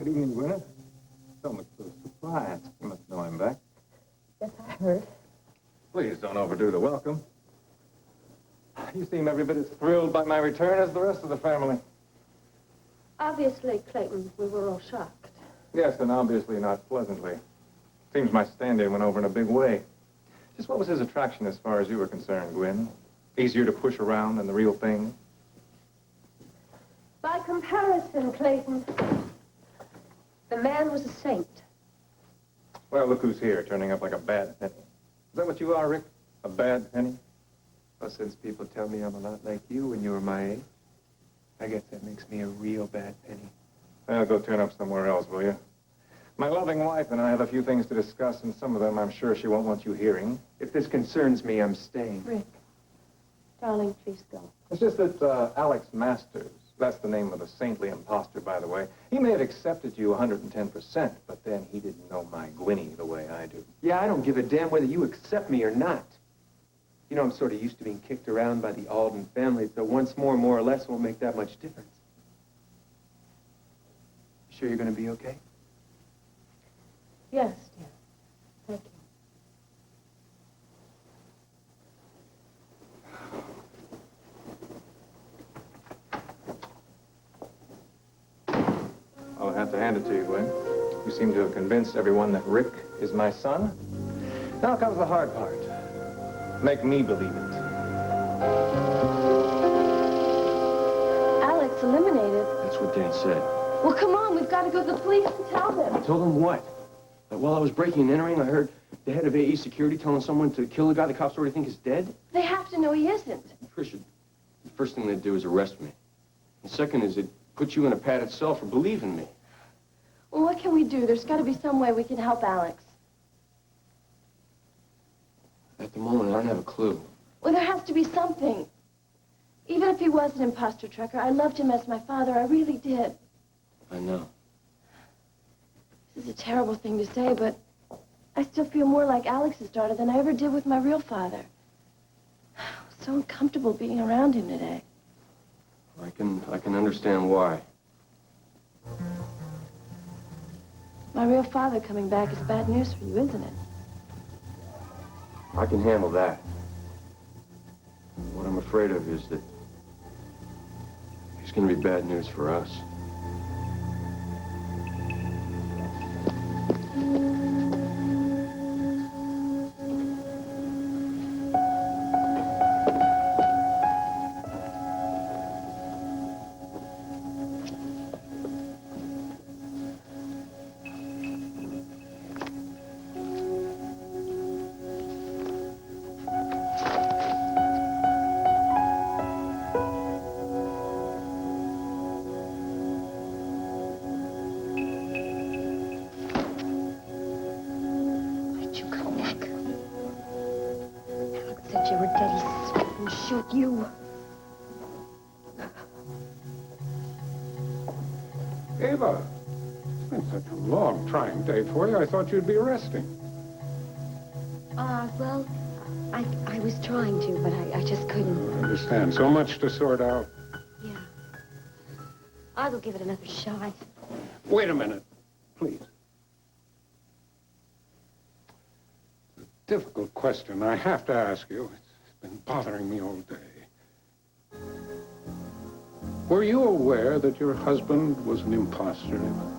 Good evening, Gwyneth. So much for the surprise. You must know I'm back. Yes, I heard. Please don't overdo the welcome. You seem every bit as thrilled by my return as the rest of the family. Obviously, Clayton, we were all shocked. Yes, and obviously not pleasantly. Seems my stand-in went over in a big way. Just what was his attraction as far as you were concerned, Gwyn? Easier to push around than the real thing? By comparison, Clayton, the man was a saint. Well, look who's here, turning up like a bad penny. Is that what you are, Rick? A bad penny? Well, since people tell me I'm a lot like you when you were my age, I guess that makes me a real bad penny. Well, go turn up somewhere else, will you? My loving wife and I have a few things to discuss, and some of them I'm sure she won't want you hearing. If this concerns me, I'm staying. Rick, darling, please go. It's just that Alex Masters, that's the name of the saintly imposter, by the way, he may have accepted you 110%, but then he didn't know my Gwynnie the way I do. Yeah, I don't give a damn whether you accept me or not. You know, I'm sort of used to being kicked around by the Alden family, so once more or less, won't make that much difference. You sure you're going to be okay? Yes, dear. Thank you. I'll have to hand it to you, Gwen. You seem to have convinced everyone that Rick is my son. Now comes the hard part. Make me believe it. Alex eliminated. That's what Dad said. Well, come on, we've got to go to the police and tell them. I told him what? That while I was breaking and entering, I heard the head of AE security telling someone to kill the guy the cops already think is dead. They have to know he isn't. Tricia, the first thing they'd do is arrest me. The second is it put you in a padded cell for believing me. Well, what can we do? There's got to be some way we can help Alex. At the moment, I don't have a clue. Well, there has to be something. Even if he was an imposter trucker, I loved him as my father. I really did. I know. This is a terrible thing to say, but I still feel more like Alex's daughter than I ever did with my real father. I was so uncomfortable being around him today. I can understand why. My real father coming back is bad news for you, isn't it? I can handle that. What I'm afraid of is that he's going to be bad news for us. Ava, it's been such a long, trying day for you. I thought you'd be resting. Well, I was trying to, but I just couldn't. I understand. So much to sort out. Yeah. I'll go give it another shot. Wait a minute, please. It's a difficult question. I have to ask you. It's been bothering me all day. Were you aware that your husband was an imposter, Eva?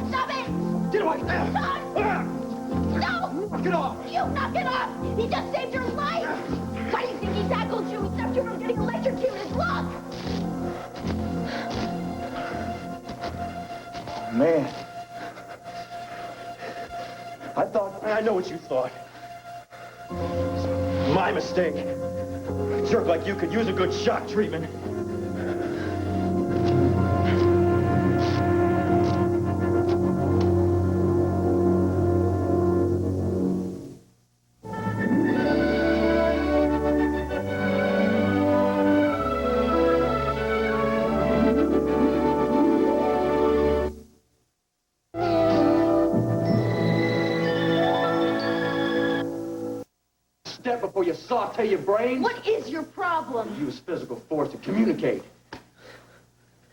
Stop it! Get away! Son! No! Knock it off! You knock it off! He just saved your life! Why do you think he tackled you? He stopped you from getting electrocuted! Look! Man. I know what you thought. My mistake. A jerk like you could use a good shock treatment. Step before you sock saute your brains? What is your problem? Use physical force to communicate.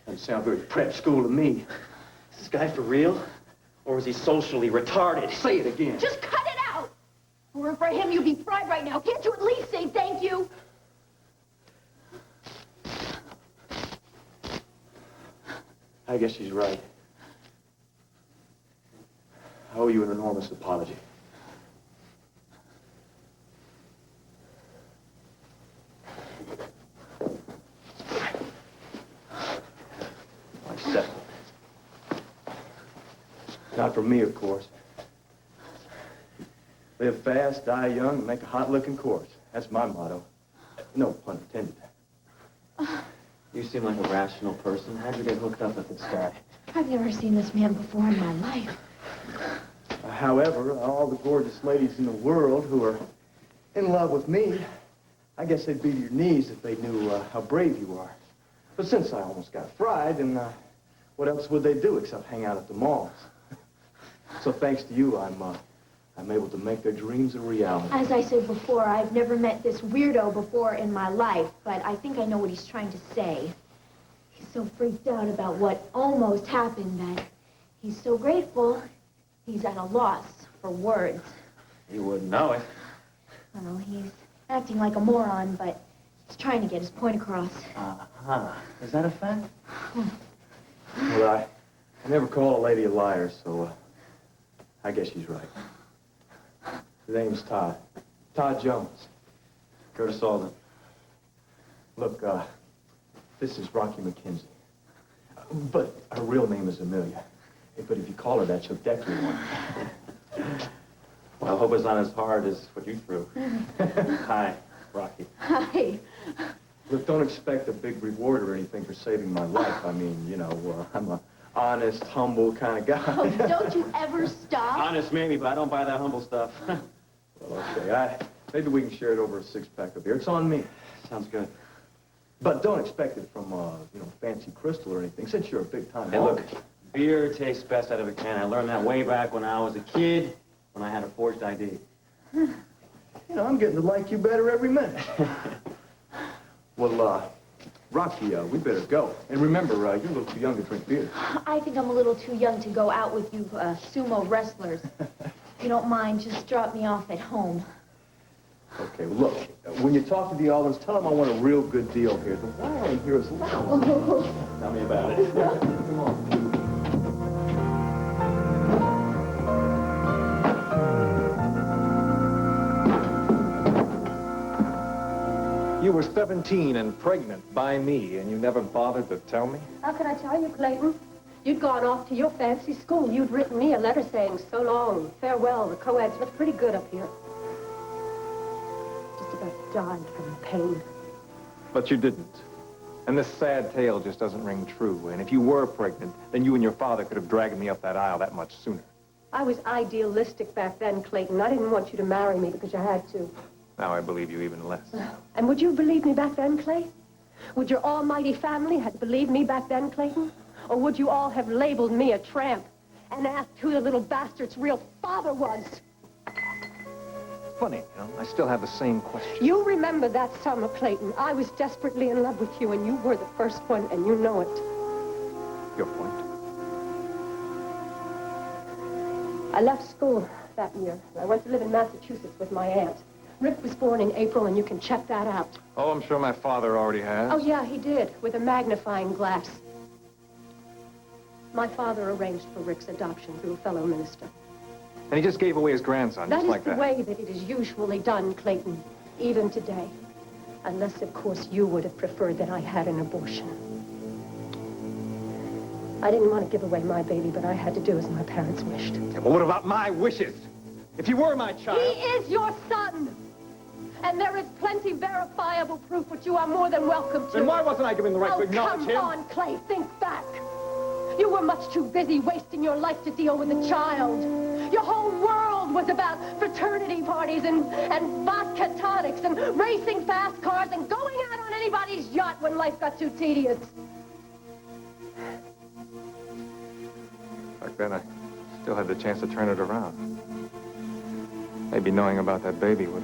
Doesn't sound very prep school to me. Is this guy for real? Or is he socially retarded? Say it again. Just cut it out! If it weren't for him, you'd be fried right now. Can't you at least say thank you? I guess she's right. I owe you an enormous apology. I accept it. Not for me, of course. Live fast, die young, and make a hot-looking corpse. That's my motto. No pun intended. You seem like a rational person. How'd you get hooked up with this guy? I've never seen this man before in my life. However, all the gorgeous ladies in the world who are in love with me, I guess they'd be to your knees if they knew how brave you are. But since I almost got fried, then what else would they do except hang out at the malls? So thanks to you, I'm able to make their dreams a reality. As I said before, I've never met this weirdo before in my life, but I think I know what he's trying to say. He's so freaked out about what almost happened that he's so grateful, he's at a loss for words. You wouldn't know it. Well, he's acting like a moron, but he's trying to get his point across. Uh-huh. Is that a fact? Well, I never call a lady a liar, so I guess she's right. His name's Todd. Todd Jones. Curtis Alden. Look, this is Rocky McKenzie. But her real name is Amelia. But if you call her that, she'll deck you one. Well, I hope it's not as hard as what you threw. Hi, Rocky. Hi. Look, don't expect a big reward or anything for saving my life. I mean, you know, I'm a honest, humble kind of guy. Oh, don't you ever stop? Honest, maybe, but I don't buy that humble stuff. Well, okay, maybe we can share it over a six-pack of beer. It's on me. Sounds good. But don't expect it from, you know, fancy crystal or anything, since you're a big-time Hey, look, beer tastes best out of a can. I learned that way back when I was a kid, when I had a forged ID. You know, I'm getting to like you better every minute. Well, Rocky, we better go. And remember, you're a little too young to drink beer. I think I'm a little too young to go out with you sumo wrestlers. If you don't mind, just drop me off at home. Okay, well, look, when you talk to the Aldens, tell them I want a real good deal here. The wiring here is loud. Tell me about it. Come on. You were 17 and pregnant by me, and you never bothered to tell me? How could I tell you, Clayton? You'd gone off to your fancy school. You'd written me a letter saying so long, farewell. The co-eds look pretty good up here. Just about died from pain. But you didn't. And this sad tale just doesn't ring true. And if you were pregnant, then you and your father could have dragged me up that aisle that much sooner. I was idealistic back then, Clayton. I didn't want you to marry me because you had to. Now I believe you even less. And would you believe me back then, Clay? Would your almighty family have believed me back then, Clayton? Or would you all have labeled me a tramp and asked who the little bastard's real father was? Funny, you know, I still have the same question. You remember that summer, Clayton. I was desperately in love with you, and you were the first one, and you know it. Your point. I left school that year. I went to live in Massachusetts with my aunt. Rick was born in April, and you can check that out. Oh, I'm sure my father already has. Oh, yeah, he did, with a magnifying glass. My father arranged for Rick's adoption through a fellow minister. And he just gave away his grandson, That just is like the that. way that it is usually done, Clayton, even today. Unless, of course, you would have preferred that I had an abortion. I didn't want to give away my baby, but I had to do as my parents wished. Yeah, but what about my wishes? If he were my child... He is your son! And there is plenty verifiable proof which you are more than welcome to. Then why wasn't I given the right to acknowledge him? Come on, Clay, think back. You were much too busy wasting your life to deal with a child. Your whole world was about fraternity parties and vodka tonics and racing fast cars and going out on anybody's yacht when life got too tedious. Back then, I still had the chance to turn it around. Maybe knowing about that baby would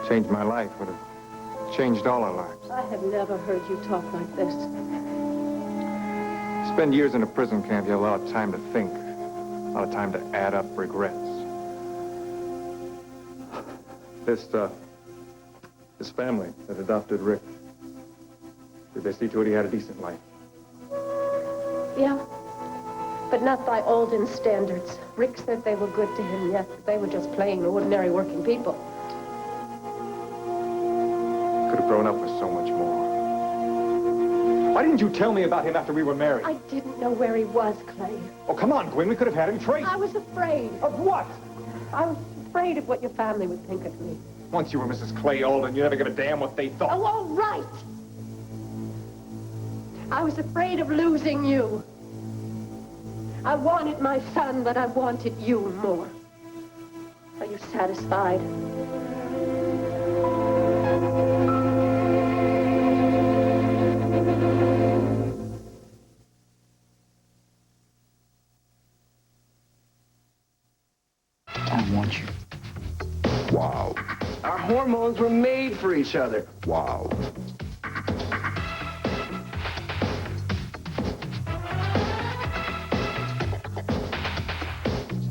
Changed my life, would have changed all our lives. I have never heard you talk like this. Spend years in a prison camp, you have a lot of time to think, a lot of time to add up regrets. This family that adopted Rick, did they see to it he had a decent life? Yeah, but not by olden standards. Rick said they were good to him, yet they were just plain, ordinary working people. Could have grown up with so much more. Why didn't you tell me about him after we were married? I didn't know where he was, Clay. Oh, come on, Gwen. We could have had him traced. I was afraid. Of what? I was afraid of what your family would think of me. Once you were Mrs. Clay Alden, you never give a damn what they thought. Oh, all right. I was afraid of losing you. I wanted my son, but I wanted you more. Are you satisfied? I want you. Wow. Our hormones were made for each other. Wow.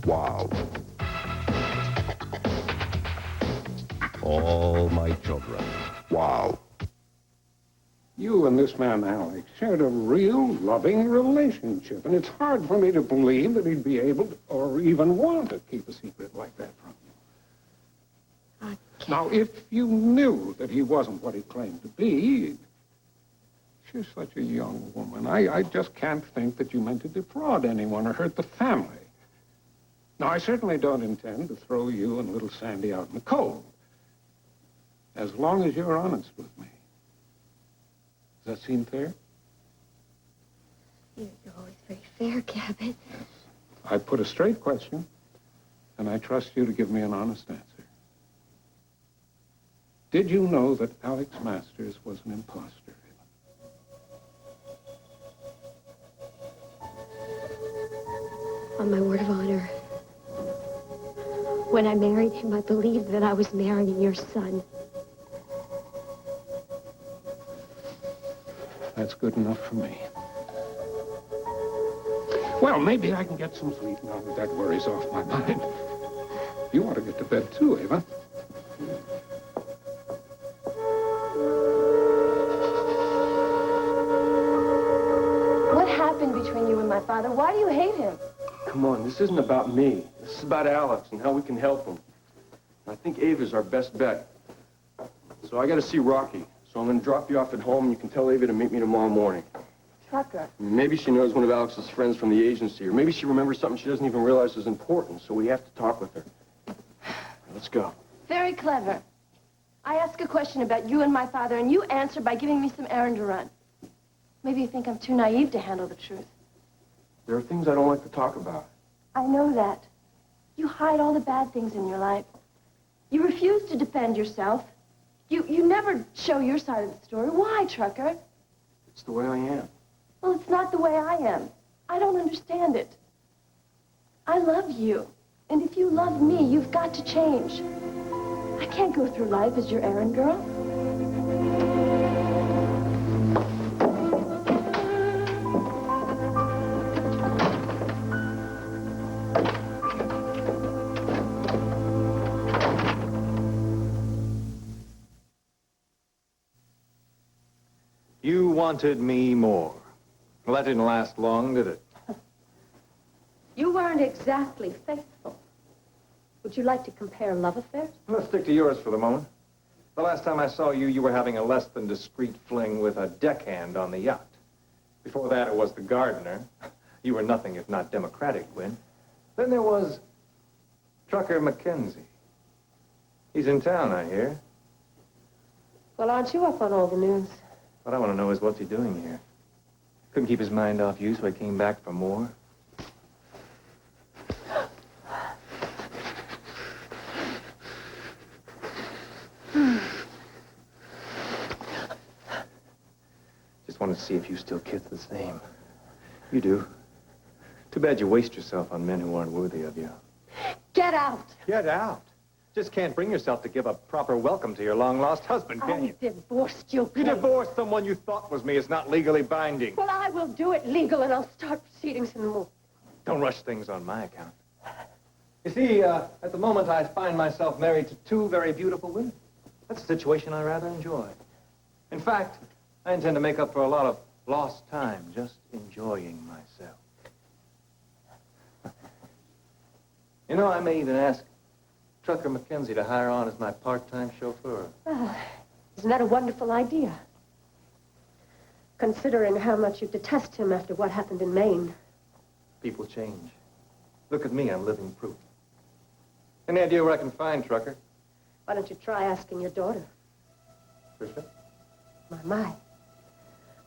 Wow. All my children. Wow. You and this man, Alex, shared a real loving relationship, and it's hard for me to believe that he'd be able to, or even want to keep a secret like that from you. Now, if you knew that he wasn't what he claimed to be, she's such a young woman. I just can't think that you meant to defraud anyone or hurt the family. Now, I certainly don't intend to throw you and little Sandy out in the cold, as long as you're honest with me. Does that seem fair? You're always very fair, Cabot. Yes. I put a straight question, and I trust you to give me an honest answer. Did you know that Alex Masters was an imposter? On my word of honor, when I married him, I believed that I was marrying your son. That's good enough for me. Well, maybe I can get some sleep now that that worry's off my mind. You ought to get to bed too, Ava. What happened between you and my father? Why do you hate him? Come on, this isn't about me. This is about Alex and how we can help him. I think Ava's our best bet. So I got to see Rocky. So I'm going to drop you off at home, and you can tell Ava to meet me tomorrow morning. Tucker. Maybe she knows one of Alex's friends from the agency, or maybe she remembers something she doesn't even realize is important, so we have to talk with her. Let's go. Very clever. I ask a question about you and my father, and you answer by giving me some errand to run. Maybe you think I'm too naive to handle the truth. There are things I don't like to talk about. I know that. You hide all the bad things in your life. You refuse to defend yourself. You never show your side of the story. Why, Trucker? It's the way I am. Well, it's not the way I am. I don't understand it. I love you. And if you love me, you've got to change. I can't go through life as your errand girl. You wanted me more. Well, that didn't last long, did it? You weren't exactly faithful. Would you like to compare love affairs? Let's stick to yours for the moment. The last time I saw you, you were having a less than discreet fling with a deckhand on the yacht. Before that, it was the gardener. You were nothing if not democratic, Gwen. Then there was Trucker Mackenzie. He's in town, I hear. Well, aren't you up on all the news? What I want to know is what's he doing here? Couldn't keep his mind off you, so he came back for more. Just wanted to see if you still kiss the same. You do. Too bad you waste yourself on men who aren't worthy of you. Get out! Get out? Just can't bring yourself to give a proper welcome to your long-lost husband, can you? I divorced you, You Clayton. divorced someone you thought was me. It's not legally binding. Well, I will do it legal, and I'll start proceedings in the morning. Don't rush things on my account. You see, at the moment, I find myself married to two very beautiful women. That's a situation I rather enjoy. In fact, I intend to make up for a lot of lost time just enjoying myself. You know, I may even ask Trucker Mackenzie to hire on as my part-time chauffeur. Isn't that a wonderful idea? Considering how much you detest him after what happened in Maine. People change. Look at me, I'm living proof. Any idea where I can find Trucker? Why don't you try asking your daughter? Trisha? My.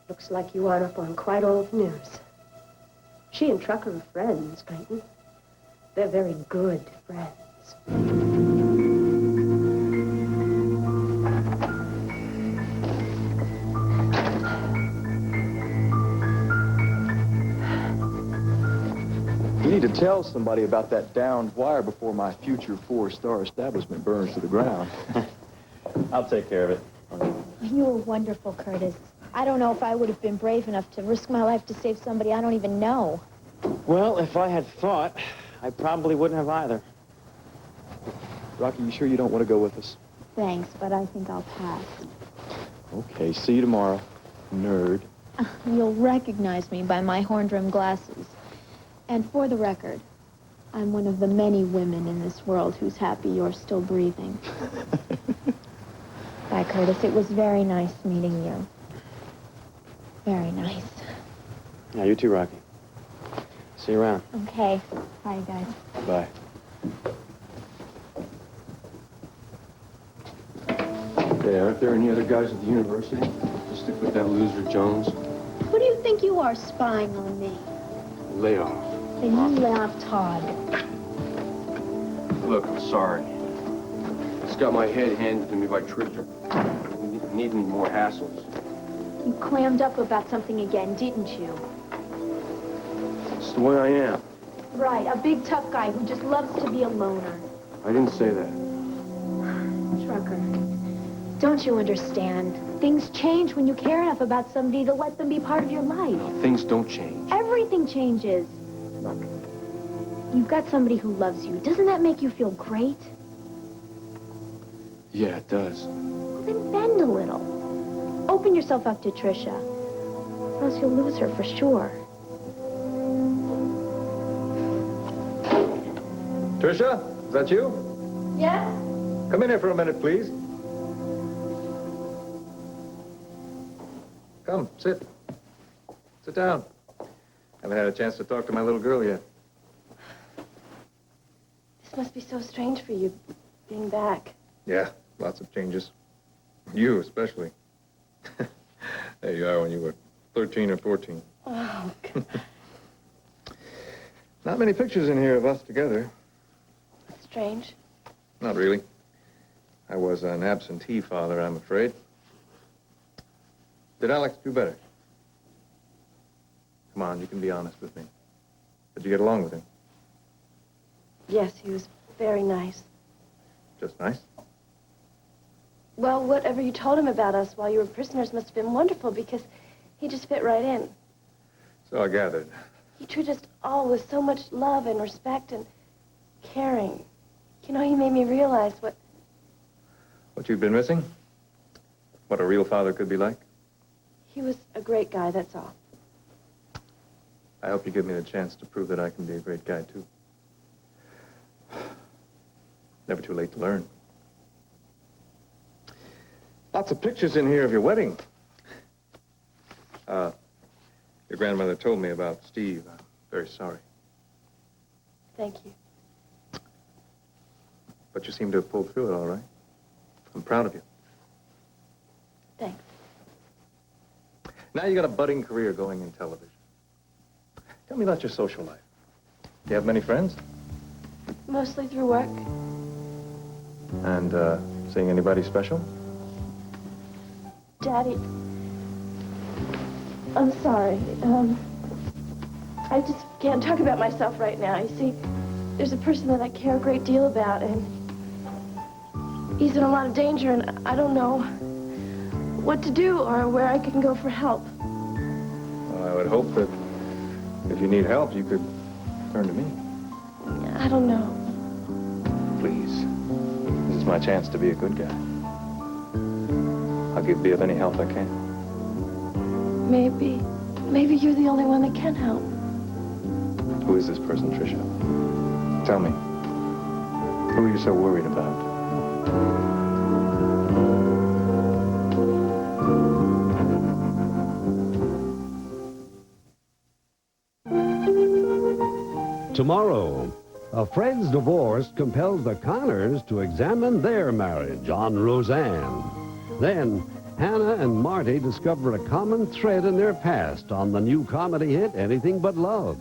Looks like you aren't up on quite old news. She and Trucker are friends, Clayton. They're very good friends. You need to tell somebody about that downed wire before my future four-star establishment burns to the ground. I'll take care of it. You were wonderful, Curtis. I don't know if I would have been brave enough to risk my life to save somebody I don't even know. Well, if I had thought, I probably wouldn't have either. Rocky, you sure you don't want to go with us? Thanks, but I think I'll pass. Okay, see you tomorrow, nerd. You'll recognize me by my horn-rimmed glasses. And for the record, I'm one of the many women in this world who's happy you're still breathing. Bye, Curtis. It was very nice meeting you. Very nice. Yeah, you too, Rocky. See you around. Okay. Bye, guys. Bye. Hey, aren't there any other guys at the university? Just stick with that loser Jones. Who do you think you are spying on me? Lay off. Then you lay off Todd. Look, I'm sorry. Just got my head handed to me by Trisha. Need any more hassles. You clammed up about something again, didn't you? It's the way I am. Right, a big tough guy who just loves to be a loner. I didn't say that. Trucker, don't you understand? Things change when you care enough about somebody to let them be part of your life. Things don't change. Everything changes. Look, you've got somebody who loves you. Doesn't that make you feel great? Yeah, it does. Well, then bend a little. Open yourself up to Trisha, or else you'll lose her for sure. Trisha, is that you? Yes? Come in here for a minute, please. Come, sit. Sit down. Haven't had a chance to talk to my little girl yet. This must be so strange for you, being back. Yeah, lots of changes. You especially. There you are when you were 13 or 14. Oh, God. Not many pictures in here of us together. Strange. Not really. I was an absentee father, I'm afraid. Did Alex do better? Come on, you can be honest with me. Did you get along with him? Yes, he was very nice. Just nice? Well, whatever you told him about us while you were prisoners must have been wonderful because he just fit right in. So I gathered. He treated us all with so much love and respect and caring. You know, he made me realize what... What you've been missing? What a real father could be like? He was a great guy, that's all. I hope you give me the chance to prove that I can be a great guy, too. Never too late to learn. Lots of pictures in here of your wedding. Your grandmother told me about Steve. I'm very sorry. Thank you. But you seem to have pulled through it all right. I'm proud of you. Thanks. Now you got a budding career going in television. Tell me about your social life. Do you have many friends? Mostly through work. And, seeing anybody special? Daddy, I'm sorry. I just can't talk about myself right now. You see, there's a person that I care a great deal about, and He's in a lot of danger, and I don't know what to do or where I can go for help. Well, I would hope that if you need help, you could turn to me. I don't know. Please. This is my chance to be a good guy. I'll be of any help I can. Maybe you're the only one that can help. Who is this person, Tricia? Tell me. Who are you so worried about? Tomorrow, a friend's divorce compels the Connors to examine their marriage on Roseanne. Then, Hannah and Marty discover a common thread in their past on the new comedy hit Anything But Love.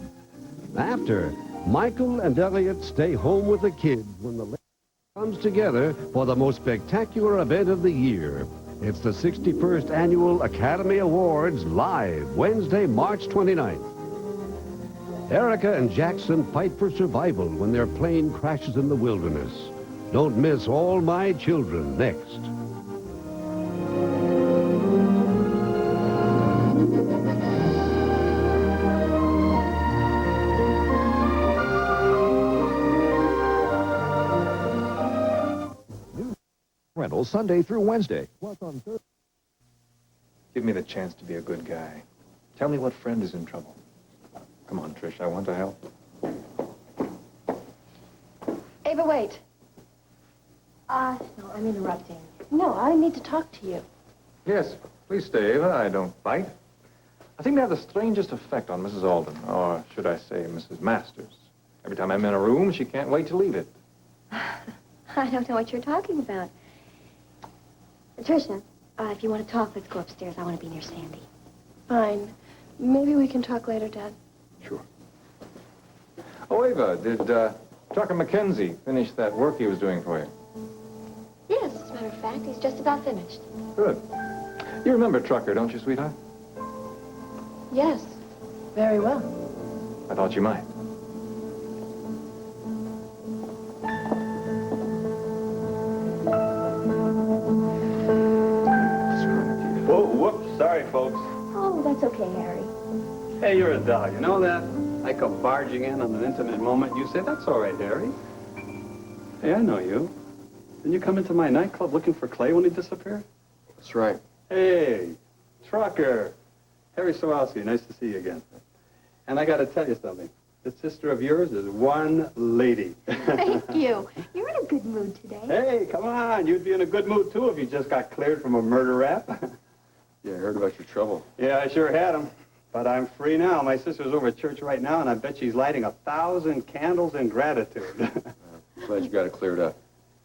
After, Michael and Elliot stay home with the kids when the comes together for the most spectacular event of the year. It's the 61st Annual Academy Awards, live Wednesday, March 29th. Erica and Jackson fight for survival when their plane crashes in the wilderness. Don't miss All My Children next. Rental Sunday through Wednesday. Plus on Thursday. Give me the chance to be a good guy. Tell me what friend is in trouble. Come on, Trish, I want to help. Ava, wait. No, I'm interrupting. No, I need to talk to you. Yes, please stay, Ava. I don't bite. I seem to have the strangest effect on Mrs. Alden, or should I say Mrs. Masters. Every time I'm in a room, she can't wait to leave it. I don't know what you're talking about. Tricia, if you want to talk, let's go upstairs. I want to be near Sandy. Fine. Maybe we can talk later, Dad. Sure. Oh, Ava, did Tucker Mackenzie finish that work he was doing for you? Yes, as a matter of fact, he's just about finished. Good. You remember Trucker, don't you, sweetheart? Yes, very well. I thought you might. Whoa, whoops. Sorry, folks. Oh, that's okay, Harry. Hey, you're a doll. You know that? I come barging in on an intimate moment. You say, that's all right, Harry. Hey, I know you. Didn't you come into my nightclub looking for Clay when he disappeared? That's right. Hey, Trucker. Harry Sawalski, nice to see you again. And I got to tell you something. This sister of yours is one lady. Thank you. You're in a good mood today. Hey, come on. You'd be in a good mood, too, if you just got cleared from a murder rap. Yeah, I heard about your trouble. Yeah, I sure had him. But I'm free now. My sister's over at church right now, and I bet she's lighting 1,000 candles in gratitude. Glad you got it cleared up.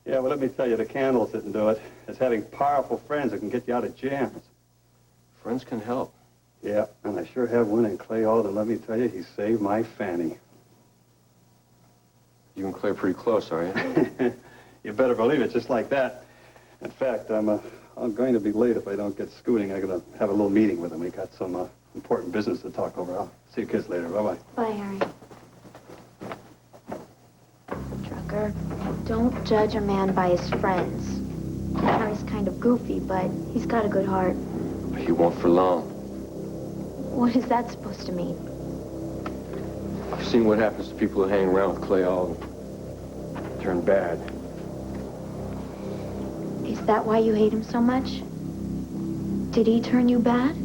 Yeah, well, let me tell you, the candles didn't do it. It's having powerful friends that can get you out of jams. Friends can help. Yeah, and I sure have one in Clay Alden. Let me tell you, he saved my fanny. You and Clay are pretty close, are you? You better believe it, just like that. In fact, I'm going to be late if I don't get scooting. I'm going to have a little meeting with him. We got some important business to talk over. I'll see you kids later. Bye-bye. Bye, Harry. Trucker, don't judge a man by his friends. Harry's kind of goofy, but he's got a good heart. He won't for long. What is that supposed to mean? I've seen what happens to people who hang around with Clay Alden. Turn bad. Is that why you hate him so much? Did he turn you bad?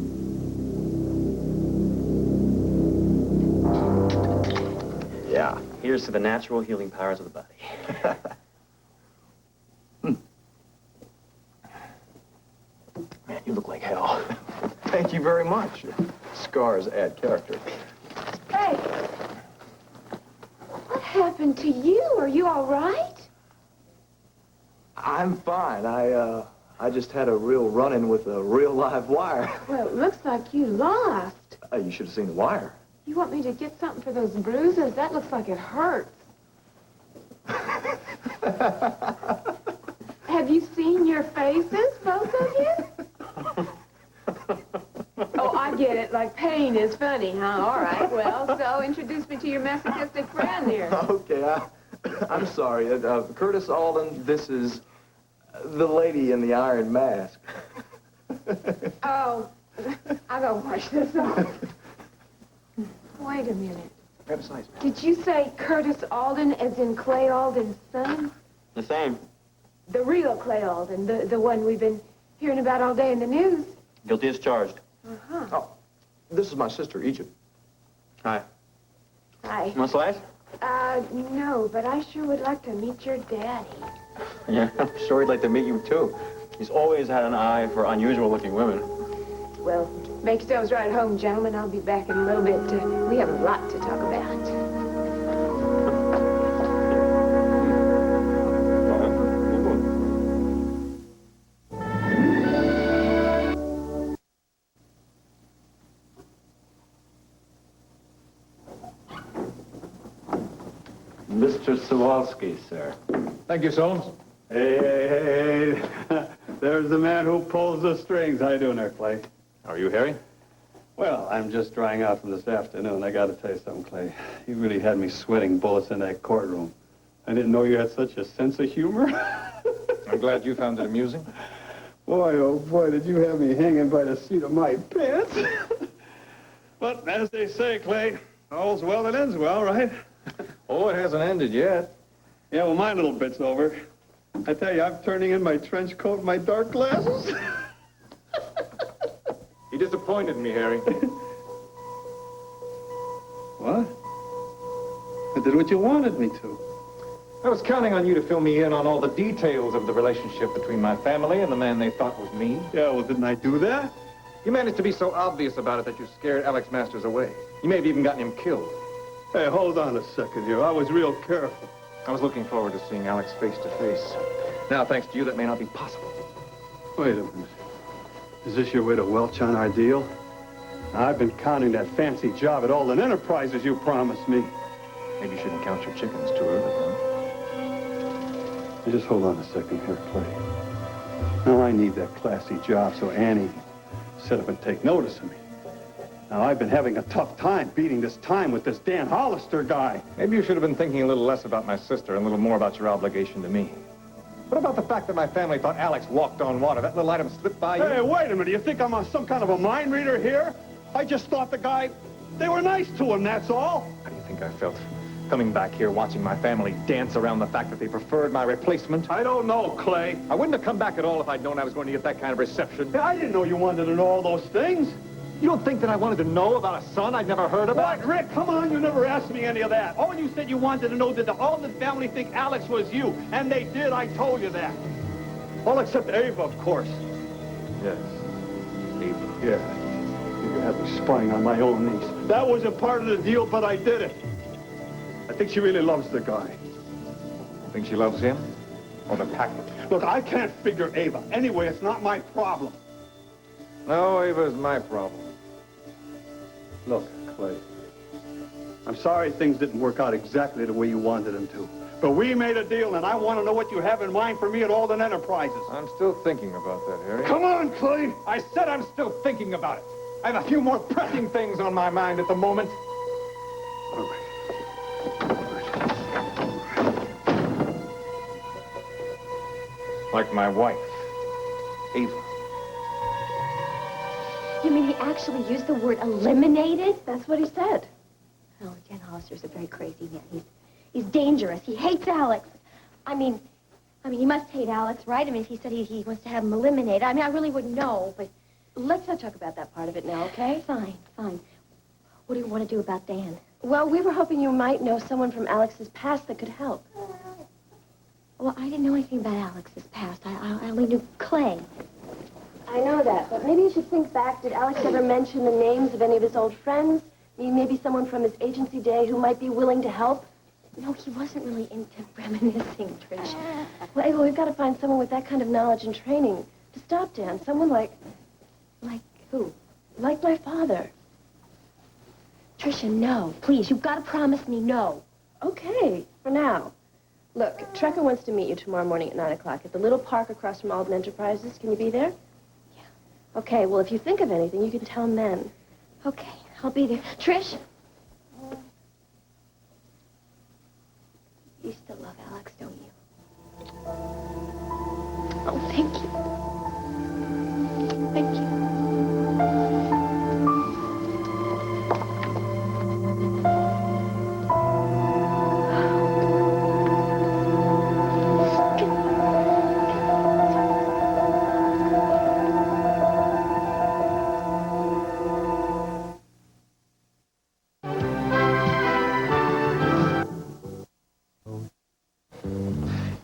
Yeah. Here's to the natural healing powers of the body. Man, you look like hell. Thank you very much. Scars add character. Hey! What happened to you? Are you all right? I'm fine. I just had a real run-in with a real live wire. Well, it looks like you lost. You should have seen the wire. You want me to get something for those bruises? That looks like it hurts. Have you seen your faces, both of you? Oh, I get it. Like pain is funny, huh? All right. Well, so introduce me to your masochistic friend here. Okay, I'm sorry. Curtis Alden, this is The lady in the iron mask. Oh, I'll go wash this off. Wait a minute. Grab a slice. Did you say Curtis Alden as in Clay Alden's son? The same. The real Clay Alden, the one we've been hearing about all day in the news? Guilty as charged. Uh-huh. Oh, this is my sister, Egypt. Hi. Hi. Want a slice? No, but I sure would like to meet your daddy. Yeah, I'm sure he'd like to meet you, too. He's always had an eye for unusual-looking women. Well, make yourselves right home, gentlemen. I'll be back in a little bit. We have a lot to talk about. Mr. Sawalski, sir. Thank you, Soames. Hey. There's the man who pulls the strings. How you doing there, Clay? Are you Harry? Well, I'm just drying out from this afternoon. I got to tell you something, Clay. You really had me sweating bullets in that courtroom. I didn't know you had such a sense of humor. I'm glad you found it amusing. Boy, oh boy, did you have me hanging by the seat of my pants. But as they say, Clay, all's well that ends well, right? Oh, it hasn't ended yet. Yeah, well, my little bit's over. I tell you, I'm turning in my trench coat and my dark glasses. You disappointed me, Harry. What? I did what you wanted me to. I was counting on you to fill me in on all the details of the relationship between my family and the man they thought was me. Yeah, well, didn't I do that? You managed to be so obvious about it that you scared Alex Masters away. You may have even gotten him killed. Hey, hold on a second here. I was real careful. I was looking forward to seeing Alex face to face. Now, thanks to you, that may not be possible. Wait a minute. Is this your way to welch on our deal? Now, I've been counting that fancy job at Alden Enterprises you promised me. Maybe you shouldn't count your chickens too early, huh? Hey, just hold on a second here, Clay. Now, I need that classy job so Annie sit up and take notice of me. Now, I've been having a tough time beating this time with this Dan Hollister guy. Maybe you should have been thinking a little less about my sister and a little more about your obligation to me. What about the fact that my family thought Alex walked on water? That little item slipped by you? Hey, wait a minute. You think I'm some kind of a mind reader here? I just thought the guy, they were nice to him, that's all. How do you think I felt coming back here watching my family dance around the fact that they preferred my replacement? I don't know, Clay. I wouldn't have come back at all if I'd known I was going to get that kind of reception. I didn't know you wanted to know all those things. You don't think that I wanted to know about a son I'd never heard about? What, Rick? Come on, you never asked me any of that. All you said you wanted to know, did the Alden family think Alex was you? And they did, I told you that. All except Ava, of course. Yes, Ava. Yeah. You had me spying on my own niece. That wasn't part of the deal, but I did it. I think she really loves the guy. Think she loves him? Or the package? Look, I can't figure Ava. Anyway, it's not my problem. No, Ava's my problem. Look, Clay, I'm sorry things didn't work out exactly the way you wanted them to. But we made a deal, and I want to know what you have in mind for me at Alden Enterprises. I'm still thinking about that, Harry. Come on, Clay! I said I'm still thinking about it. I have a few more pressing things on my mind at the moment. All right. Like my wife, Ava. You mean he actually used the word eliminated? That's what he said. Oh, Dan Hollister's a very crazy man. He's dangerous. He hates Alex. I mean, he must hate Alex, right? I mean, if he said he wants to have him eliminated, I mean, I really wouldn't know, but... Let's not talk about that part of it now, okay? Fine. What do you want to do about Dan? Well, we were hoping you might know someone from Alex's past that could help. Well, I didn't know anything about Alex's past. I only knew Clay. I know that, but maybe you should think back. Did Alex ever mention the names of any of his old friends? Maybe someone from his agency day who might be willing to help? No, he wasn't really into reminiscing, Trish. Well, Ava, we've got to find someone with that kind of knowledge and training to stop Dan. Someone like... Like who? Like my father. Tricia, no. Please, you've got to promise me no. Okay, for now. Look, Trekker wants to meet you tomorrow morning at 9 o'clock at the little park across from Alden Enterprises. Can you be there? Yeah. Okay, well, if you think of anything, you can tell him then. Okay, I'll be there. Trish? You still love Alex, don't you? Oh, thank you. Thank you.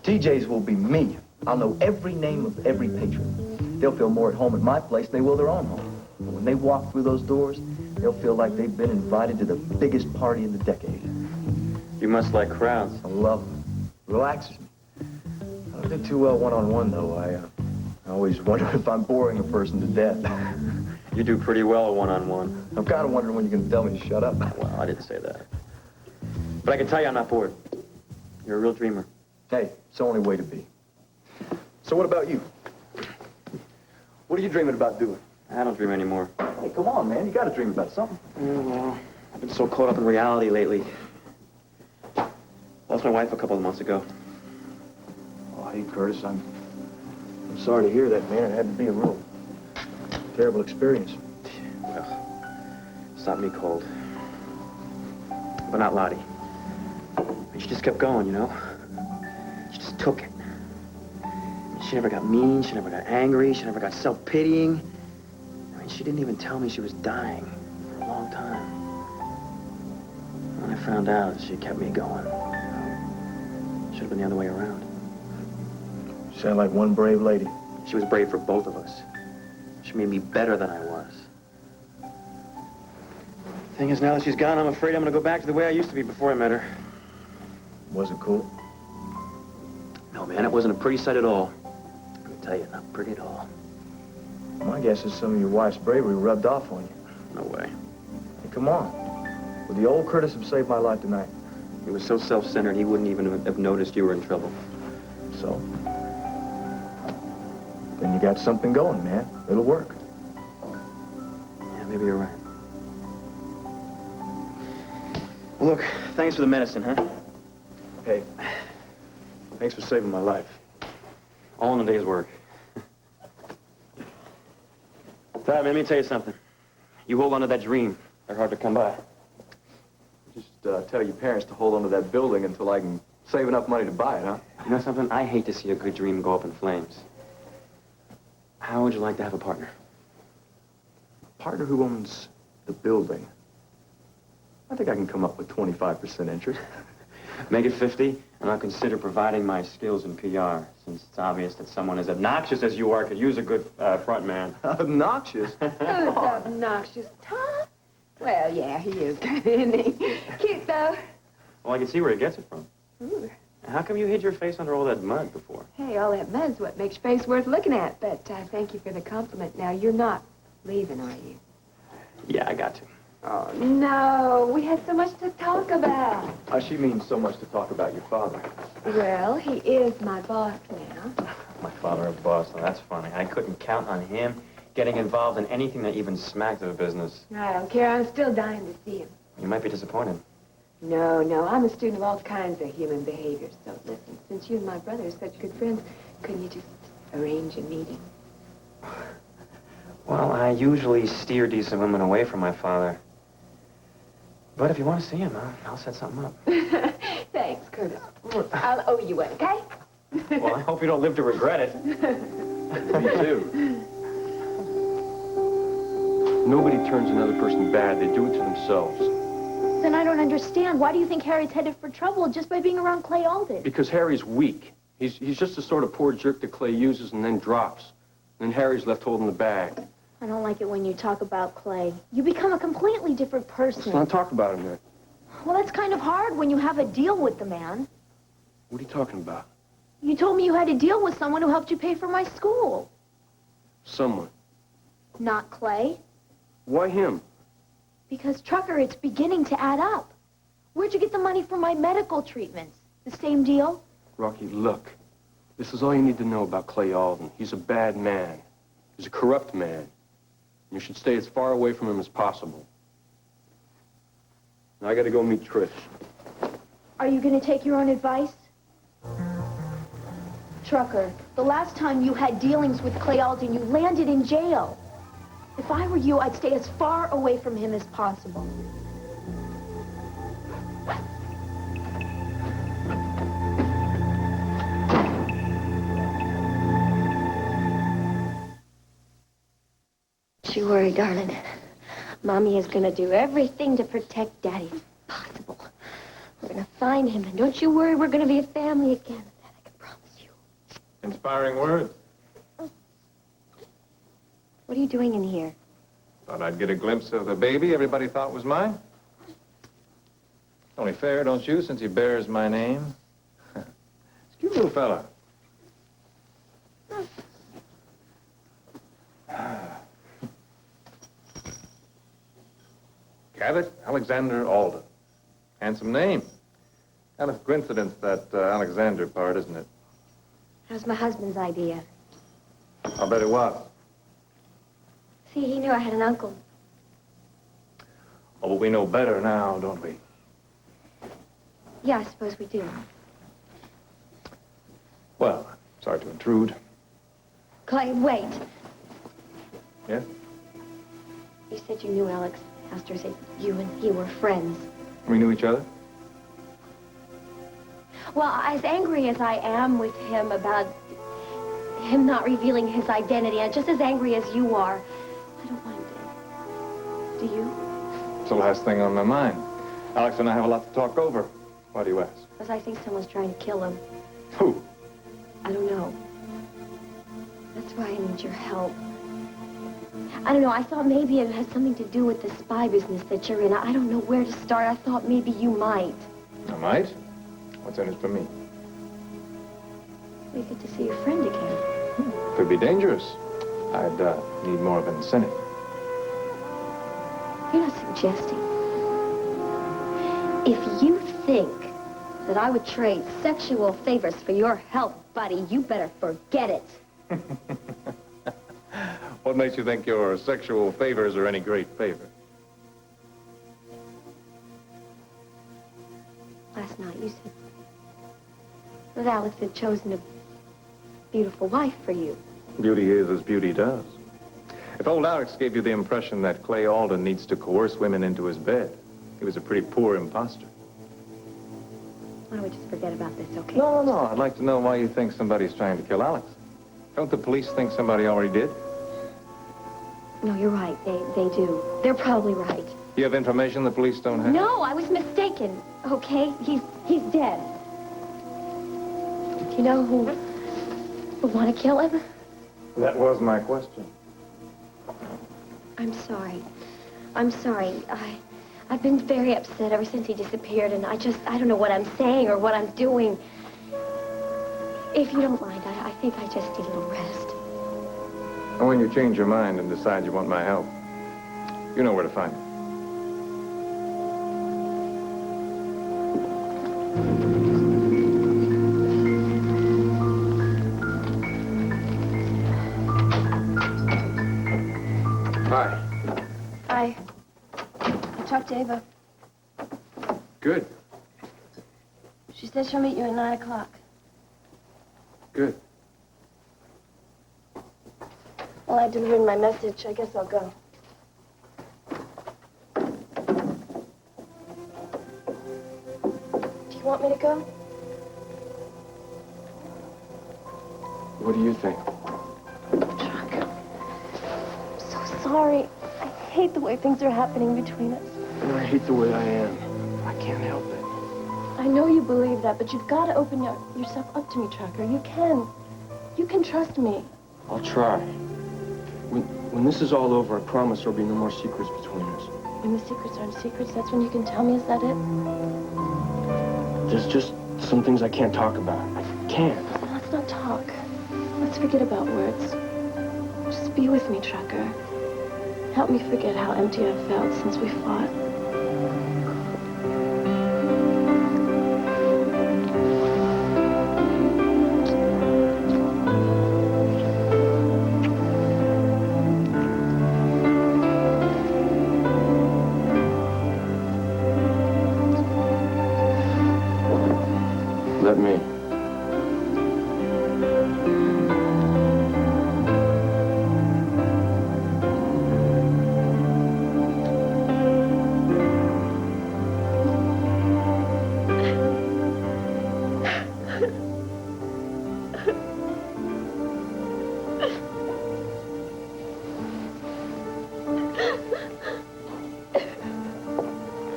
TJ's will be me. I'll know every name of every patron. They'll feel more at home at my place than they will their own home. And when they walk through those doors, they'll feel like they've been invited to the biggest party in the decade. You must like crowds. I love them. Relaxes me. I don't do too well one-on-one, though. I always wonder if I'm boring a person to death. You do pretty well at one-on-one. I'm kind of wondering when you're going to tell me to shut up. Well, I didn't say that. But I can tell you I'm not bored. You're a real dreamer. Hey, it's the only way to be. So what about you? What are you dreaming about doing? I don't dream anymore. Hey, come on, man. You got to dream about something. Yeah, well, I've been so caught up in reality lately. Lost my wife a couple of months ago. Oh, hey, Curtis, I'm sorry to hear that, man. It had to be a real terrible experience. Well, it's not me cold. But not Lottie. And she just kept going, you know? She just took it. She never got mean, she never got angry, she never got self-pitying. I mean, she didn't even tell me she was dying for a long time. When I found out, she kept me going. Should have been the other way around. You sound like one brave lady. She was brave for both of us. She made me better than I was. Thing is, now that she's gone, I'm afraid I'm gonna go back to the way I used to be before I met her. Was it cool? No, man, it wasn't a pretty sight at all. I can tell you, not pretty at all. My guess is some of your wife's bravery rubbed off on you. No way. Hey, come on. Would the old Curtis have saved my life tonight? He was so self-centered, he wouldn't even have noticed you were in trouble. So? Then you got something going, man. It'll work. Yeah, maybe you're right. Well, look, thanks for the medicine, huh? Hey, thanks for saving my life. All in a day's work. Todd, let me tell you something. You hold on to that dream. They're hard to come by. Just tell your parents to hold on to that building until I can save enough money to buy it, huh? You know something? I hate to see a good dream go up in flames. How would you like to have a partner? A partner who owns the building. I think I can come up with 25% interest. Make it 50, and I'll consider providing my skills in PR, since it's obvious that someone as obnoxious as you are could use a good front man. Obnoxious? Who's obnoxious? Tom? Well, yeah, he is, isn't he? Cute, though. Well, I can see where he gets it from. Ooh. How come you hid your face under all that mud before? Hey, all that mud's what makes your face worth looking at. But thank you for the compliment. Now, you're not leaving, are you? Yeah, I got to. Oh, no. We had so much to talk about. She means so much to talk about your father. Well, he is my boss now. My father a boss. Now, that's funny. I couldn't count on him getting involved in anything that even smacked of a business. I don't care. I'm still dying to see him. You might be disappointed. No, I'm a student of all kinds of human behavior. So listen, since you and my brother are such good friends, couldn't you just arrange a meeting? Well, I usually steer decent women away from my father. But if you want to see him, I'll set something up. Thanks, Curtis. I'll owe you one, okay? Well, I hope you don't live to regret it. Me too. Nobody turns another person bad. They do it to themselves. Then I don't understand. Why do you think Harry's headed for trouble just by being around Clay Alden? Because Harry's weak. He's just the sort of poor jerk that Clay uses and then drops. And then Harry's left holding the bag. I don't like it when you talk about Clay. You become a completely different person. Let's not talk about him then. Well, that's kind of hard when you have a deal with the man. What are you talking about? You told me you had a deal with someone who helped you pay for my school. Someone. Not Clay. Why him? Because, Trucker, it's beginning to add up. Where'd you get the money for my medical treatments? The same deal? Rocky, look. This is all you need to know about Clay Alden. He's a bad man. He's a corrupt man. You should stay as far away from him as possible. Now, I gotta go meet Trish. Are you going to take your own advice? Trucker, the last time you had dealings with Clay Alden, you landed in jail. If I were you, I'd stay as far away from him as possible. Don't you worry, darling. Mommy is going to do everything to protect Daddy if possible. We're going to find him, and don't you worry, we're going to be a family again. That I can promise you. Inspiring words. What are you doing in here? Thought I'd get a glimpse of the baby everybody thought was mine. Only fair, don't you, since he bears my name? It's a cute little fella. Cabot Alexander Alden. Handsome name. Kind of coincidence, that Alexander part, isn't it? That was my husband's idea. I'll bet it was. See, he knew I had an uncle. Oh, but we know better now, don't we? Yeah, I suppose we do. Well, sorry to intrude. Clay, wait. Yes? You said you knew Alex. Astor said you and he were friends. We knew each other? Well, as angry as I am with him about him not revealing his identity, and just as angry as you are, I don't want him dead. Do you? It's the last thing on my mind. Alex and I have a lot to talk over. Why do you ask? Because I think someone's trying to kill him. Who? I don't know. That's why I need your help. I don't know, I thought maybe it had something to do with the spy business that you're in. I don't know where to start. I thought maybe you might. I might? What's in it for me? We get to see your friend again. Could be dangerous. I'd need more of an incentive. You're not suggesting. If you think that I would trade sexual favors for your help, buddy, you better forget it. What makes you think your sexual favors are any great favor? Last night you said that Alex had chosen a beautiful wife for you. Beauty is as beauty does. If old Alex gave you the impression that Clay Alden needs to coerce women into his bed, he was a pretty poor imposter. Why don't we just forget about this, okay? No. I'd like to know why you think somebody's trying to kill Alex. Don't the police think somebody already did? No, you're right. They do. They're probably right. You have information the police don't have? No, I was mistaken. Okay? He's dead. Do you know who would want to kill him? That was my question. I'm sorry. I'm sorry. I've been very upset ever since he disappeared, and I don't know what I'm saying or what I'm doing. If you don't mind, I think I just need a little rest. And when you change your mind and decide you want my help, you know where to find me. Hi. I talked to Ava. Good. She said she'll meet you at 9 o'clock. Good. Well, I delivered my message. I guess I'll go. Do you want me to go? What do you think? Chuck, I'm so sorry. I hate the way things are happening between us. And I hate the way I am. I can't help it. I know you believe that, but you've got to open yourself up to me, Trucker. You can. You can trust me. I'll try. When this is all over, I promise there'll be no more secrets between us. When the secrets aren't secrets, that's when you can tell me. Is that it? There's just some things I can't talk about. I can't. Let's not talk. Let's forget about words. Just be with me, Trucker. Help me forget how empty I've felt since we fought. Let me.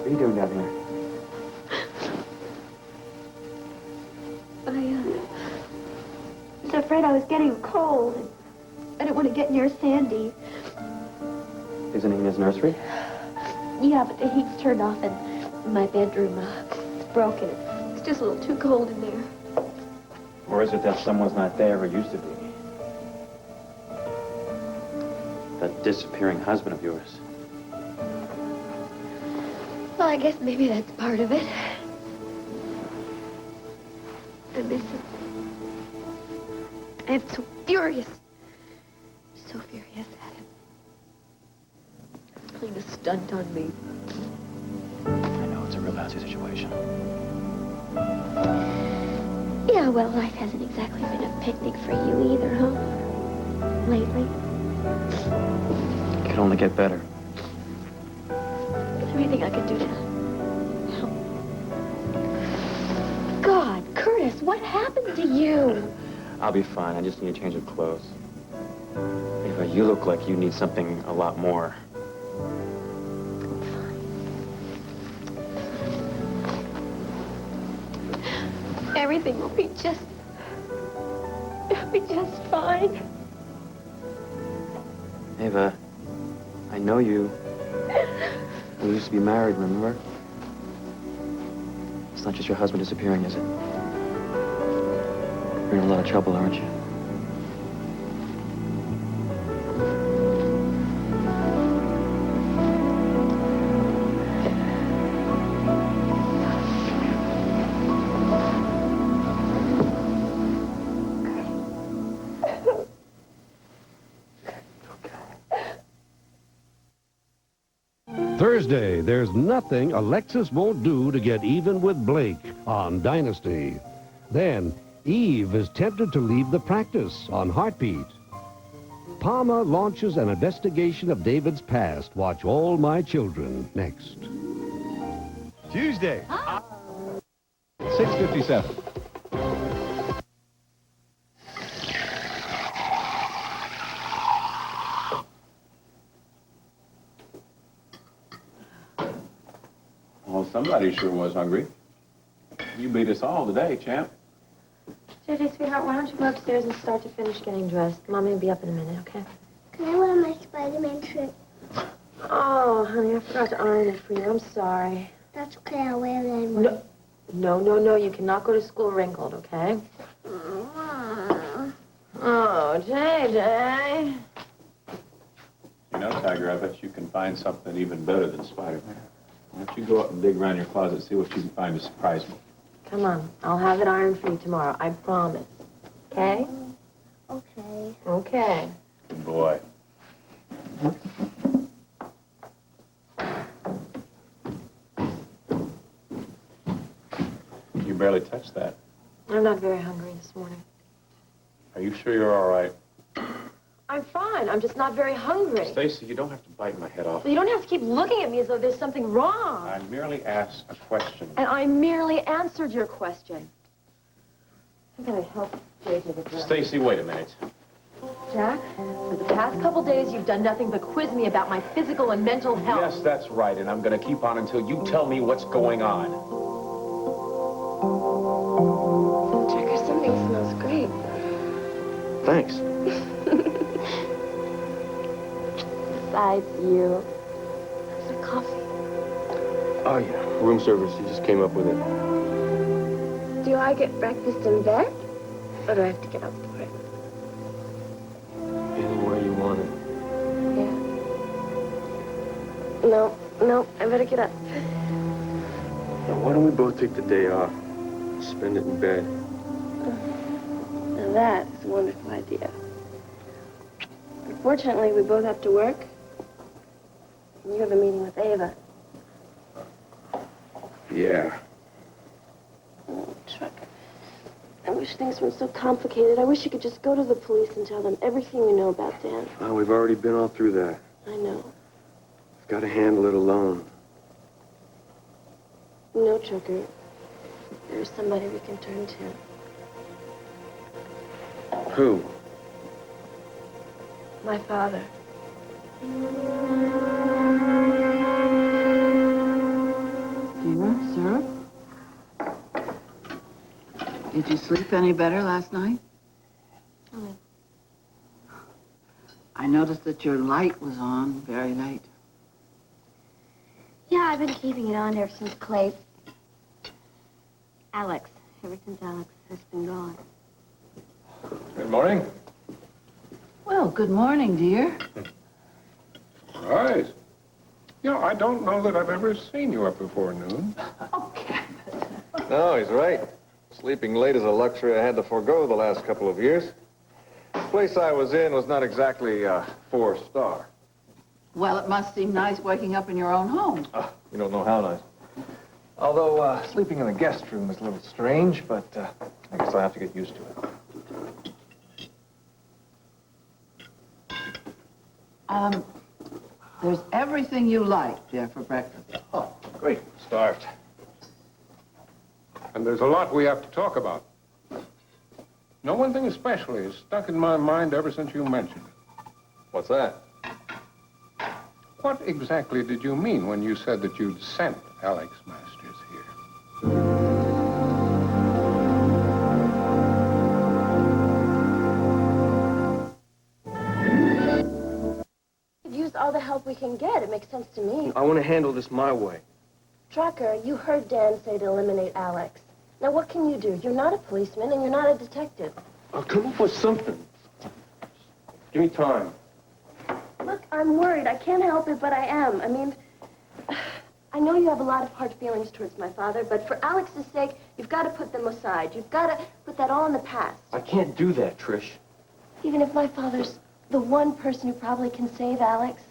What are you doing down here? I was afraid I was getting a cold. I didn't want to get near Sandy. Isn't he in his nursery? Yeah, but the heat's turned off and my bedroom it's broken. It's just a little too cold in there. Or is it that someone's not there who used to be? That disappearing husband of yours. Well, I guess maybe that's part of it. I miss him. I'm so furious. So furious at him. He's playing a stunt on me. I know, it's a real lousy situation. Yeah, well, life hasn't exactly been a picnic for you either, huh? Lately. It could only get better. Everything I can do to help. God, Curtis, what happened to you? I'll be fine. I just need a change of clothes. Ava, you look like you need something a lot more. Everything will be just... It'll be just fine. Ava, I know you. We used to be married, remember? It's not just your husband disappearing, is it? You're in a lot of trouble, aren't you? Thursday, there's nothing Alexis won't do to get even with Blake on Dynasty. Then, Eve is tempted to leave the practice on Heartbeat. Palma launches an investigation of David's past. Watch All My Children next. Tuesday. 6:57. Well, somebody sure was hungry. You beat us all today, champ. JJ, sweetheart, why don't you go upstairs and start to finish getting dressed? Mommy will be up in a minute, okay? Can I wear my Spider-Man shirt? Oh, honey, I forgot to iron it for you. I'm sorry. That's okay, I'll wear it anyway. No. You cannot go to school wrinkled, okay? Oh, JJ. You know, Tiger, I bet you can find something even better than Spider-Man. Why don't you go up and dig around your closet and see what you can find to surprise me? Come on. I'll have it ironed for you tomorrow. I promise. Okay? Okay. Okay. Good boy. You barely touched that. I'm not very hungry this morning. Are you sure you're all right? I'm fine. I'm just not very hungry. Stacy, you don't have to bite my head off. You don't have to keep looking at me as though there's something wrong. I merely asked a question. And I merely answered your question. I'm going to help JJ with dress. Stacy, wait a minute. Jack, for the past couple days, you've done nothing but quiz me about my physical and mental health. Yes, that's right, and I'm going to keep on until you tell me what's going on. Jacker, something smells great. Thanks. Besides you. How's the coffee? Oh, yeah. Room service. He just came up with it. Do I get breakfast in bed? Or do I have to get up for it? Anywhere you want it. Yeah. No, I better get up. Now, why don't we both take the day off? Spend it in bed. Now that is a wonderful idea. Unfortunately, we both have to work. And you have a meeting with Ava. Yeah. Oh, Chuck. I wish things weren't so complicated. I wish you could just go to the police and tell them everything you know about Dan. Oh, we've already been all through that. I know. We've got to handle it alone. No, Chucker. There's somebody we can turn to. Who? My father. Did you sleep any better last night? Oh. I noticed that your light was on very late. Yeah, I've been keeping it on ever since Clayton. Alex. Ever since Alex has been gone. Good morning. Well, good morning, dear. Right. You know, I don't know that I've ever seen you up before noon. No, he's right. Sleeping late is a luxury I had to forego the last couple of years. The place I was in was not exactly 4-star. Well, it must seem nice waking up in your own home. You don't know how nice. Although sleeping in the guest room is a little strange, but I guess I'll have to get used to it. There's everything you like there for breakfast. Oh, great. Starved. And there's a lot we have to talk about. No, one thing especially is stuck in my mind ever since you mentioned it. What's that? What exactly did you mean when you said that you'd sent Alex Masters here? Use all the help we can get. It makes sense to me. I want to handle this my way. Trucker, you heard Dan say to eliminate Alex. Now, what can you do? You're not a policeman, and you're not a detective. I'll come up with something. Give me time. Look, I'm worried. I can't help it, but I am. I mean, I know you have a lot of hard feelings towards my father, but for Alex's sake, you've got to put them aside. You've got to put that all in the past. I can't do that, Trish. Even if my father's the one person who probably can save Alex.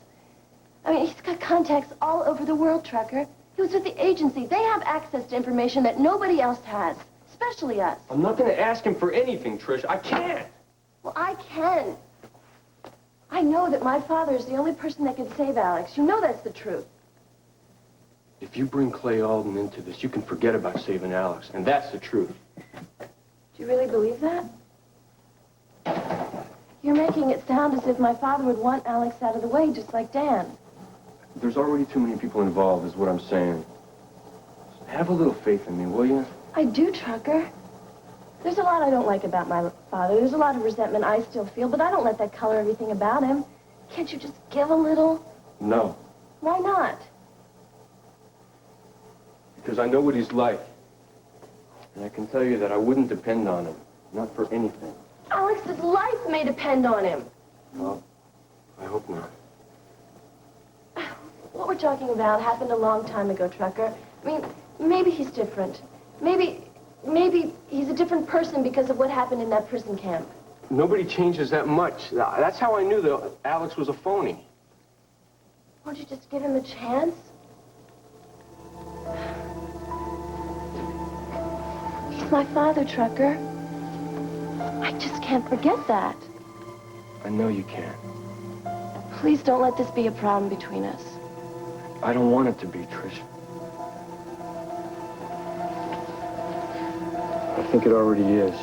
I mean, he's got contacts all over the world, Trucker. He was with the agency. They have access to information that nobody else has, especially us. I'm not going to ask him for anything, Trish. I can't. Well, I can. I know that my father is the only person that can save Alex. You know that's the truth. If you bring Clay Alden into this, you can forget about saving Alex, and that's the truth. Do you really believe that? You're making it sound as if my father would want Alex out of the way, just like Dan. There's already too many people involved, is what I'm saying. Have a little faith in me, will you? I do, Trucker. There's a lot I don't like about my father. There's a lot of resentment I still feel, but I don't let that color everything about him. Can't you just give a little? No, Why not? because I know what he's like. And I can tell you that I wouldn't depend on him, not for anything. Alex's life may depend on him. Well, I hope not. What we're talking about happened a long time ago, Trucker. I mean, maybe he's different. Maybe he's a different person because of what happened in that prison camp. Nobody changes that much. That's how I knew that Alex was a phony. Won't you just give him a chance? He's my father, Trucker. I just can't forget that. I know you can. Please don't let this be a problem between us. I don't want it to be, Trish. I think it already is.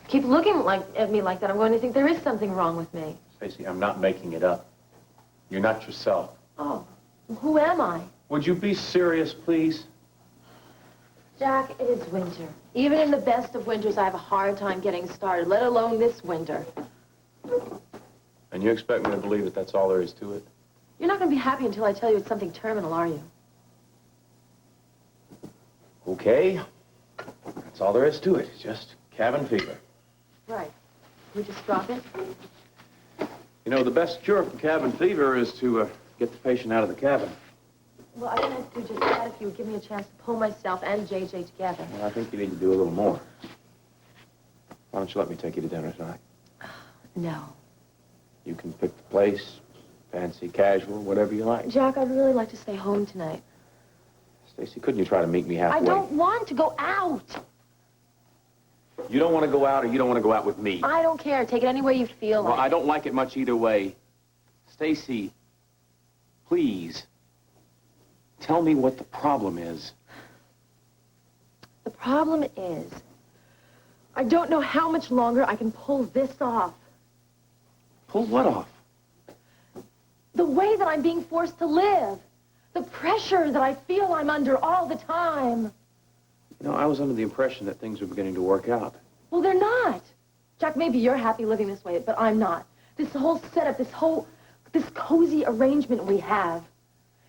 Keep looking at me like that. I'm going to think there is something wrong with me. Stacey, I'm not making it up. You're not yourself. Oh, who am I? Would you be serious, please? Jack, it is winter. Even in the best of winters, I have a hard time getting started, let alone this winter. And you expect me to believe that that's all there is to it? You're not going to be happy until I tell you it's something terminal, are you? Okay. That's all there is to it. It's just cabin fever. Right. We just drop it? You know, the best cure for cabin fever is to get the patient out of the cabin. Well, I don't have to do just that if you would give me a chance to pull myself and JJ together. Well, I think you need to do a little more. Why don't you let me take you to dinner tonight? No. You can pick the place, fancy, casual, whatever you like. Jack, I'd really like to stay home tonight. Stacey, couldn't you try to meet me halfway? I don't want to go out. You don't want to go out or you don't want to go out with me? I don't care. Take it any way you feel Well, like. I don't like it much either way. Stacey, please, tell me what the problem is. The problem is, I don't know how much longer I can pull this off. Pull what off? The way that I'm being forced to live. The pressure that I feel I'm under all the time. You know, I was under the impression that things were beginning to work out. Well, they're not. Jack, maybe you're happy living this way, but I'm not. This whole setup, this cozy arrangement we have,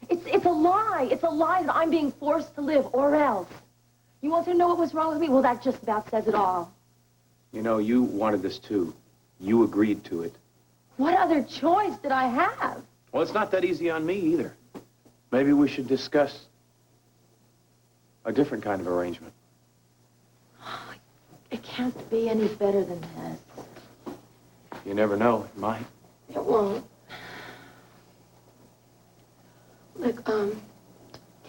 it's a lie. It's a lie that I'm being forced to live, or else. You want to know what was wrong with me? Well, that just about says it all. You know, you wanted this too. You agreed to it. What other choice did I have? Well, it's not that easy on me either. Maybe we should discuss a different kind of arrangement. It can't be any better than this. You never know. It might. It won't. Look, can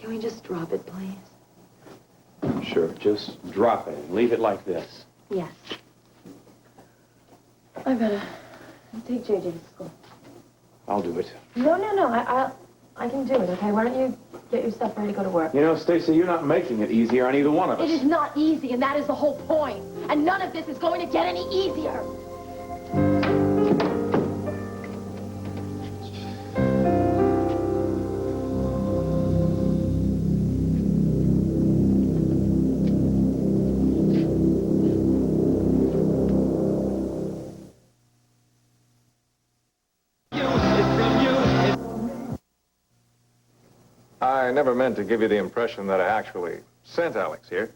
we just drop it, please? Sure. Just drop it and leave it like this. Yes. I better take JJ to school. I'll do it. No. I can do it, okay? Why don't you get your stuff ready to go to work? You know, Stacy, you're not making it easier on either one of us. It is not easy, and that is the whole point. And none of this is going to get any easier. I never meant to give you the impression that I actually sent Alex here.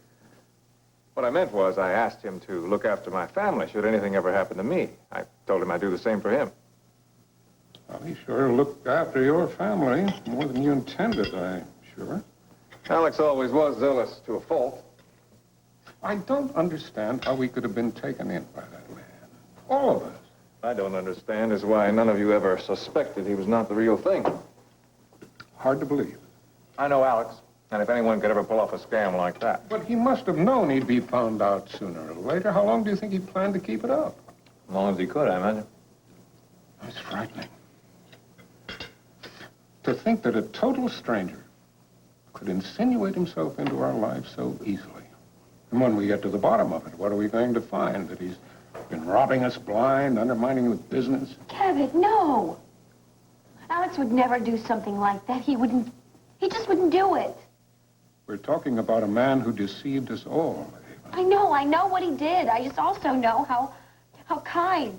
What I meant was I asked him to look after my family should anything ever happen to me. I told him I'd do the same for him. Well, he sure looked after your family more than you intended, I'm sure. Alex always was zealous to a fault. I don't understand how we could have been taken in by that man. All of us. I don't understand is why none of you ever suspected he was not the real thing. Hard to believe. I know Alex, and if anyone could ever pull off a scam like that. But he must have known he'd be found out sooner or later. How long do you think he planned to keep it up? As long as he could, I imagine. It's frightening. To think that a total stranger could insinuate himself into our lives so easily. And when we get to the bottom of it, what are we going to find? That he's been robbing us blind, undermining the business? Kevin, no. Alex would never do something like that. He just wouldn't do it. We're talking about a man who deceived us all. I know what he did. I just also know how kind,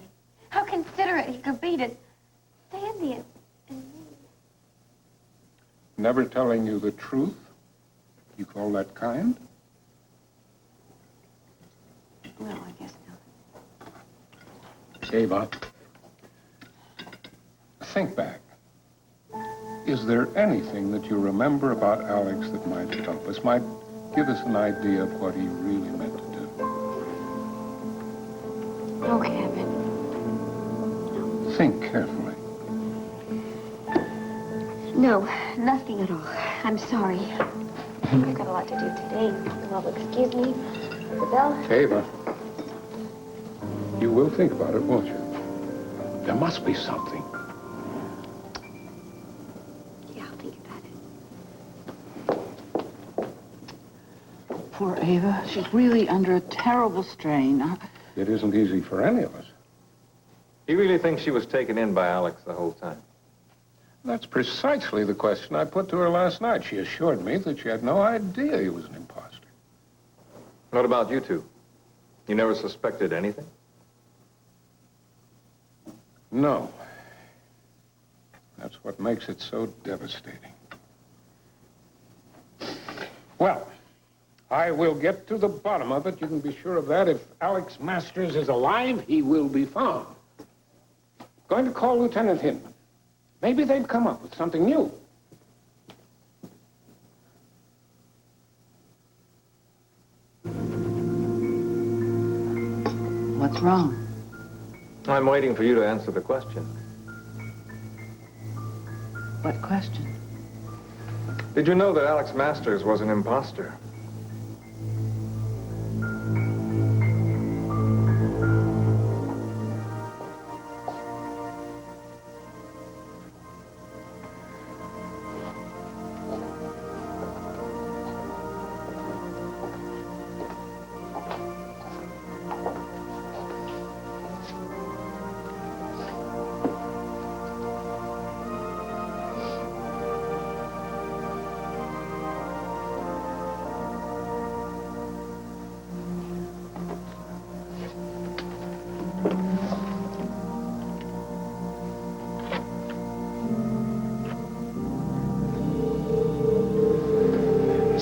how considerate he could be to Sandy and me. Never telling you the truth? You call that kind? No, I guess not. Ava, think back. Is there anything that you remember about Alex that might help us, might give us an idea of what he really meant to do? No, Kevin. Think carefully. No, nothing at all. I'm sorry. I've got a lot to do today. You'll all excuse me. The bell. Ava, you will think about it, won't you? There must be something. Yeah, I'll think about it. Poor Ava. She's really under a terrible strain. It isn't easy for any of us. He really thinks she was taken in by Alex the whole time? That's precisely the question I put to her last night. She assured me that she had no idea he was an imposter. What about you two? You never suspected anything? No. That's what makes it so devastating. Well, I will get to the bottom of it. You can be sure of that. If Alex Masters is alive, he will be found. Going to call Lieutenant Hinman. Maybe they've come up with something new. What's wrong? I'm waiting for you to answer the question. What question? Did you know that Alex Masters was an imposter?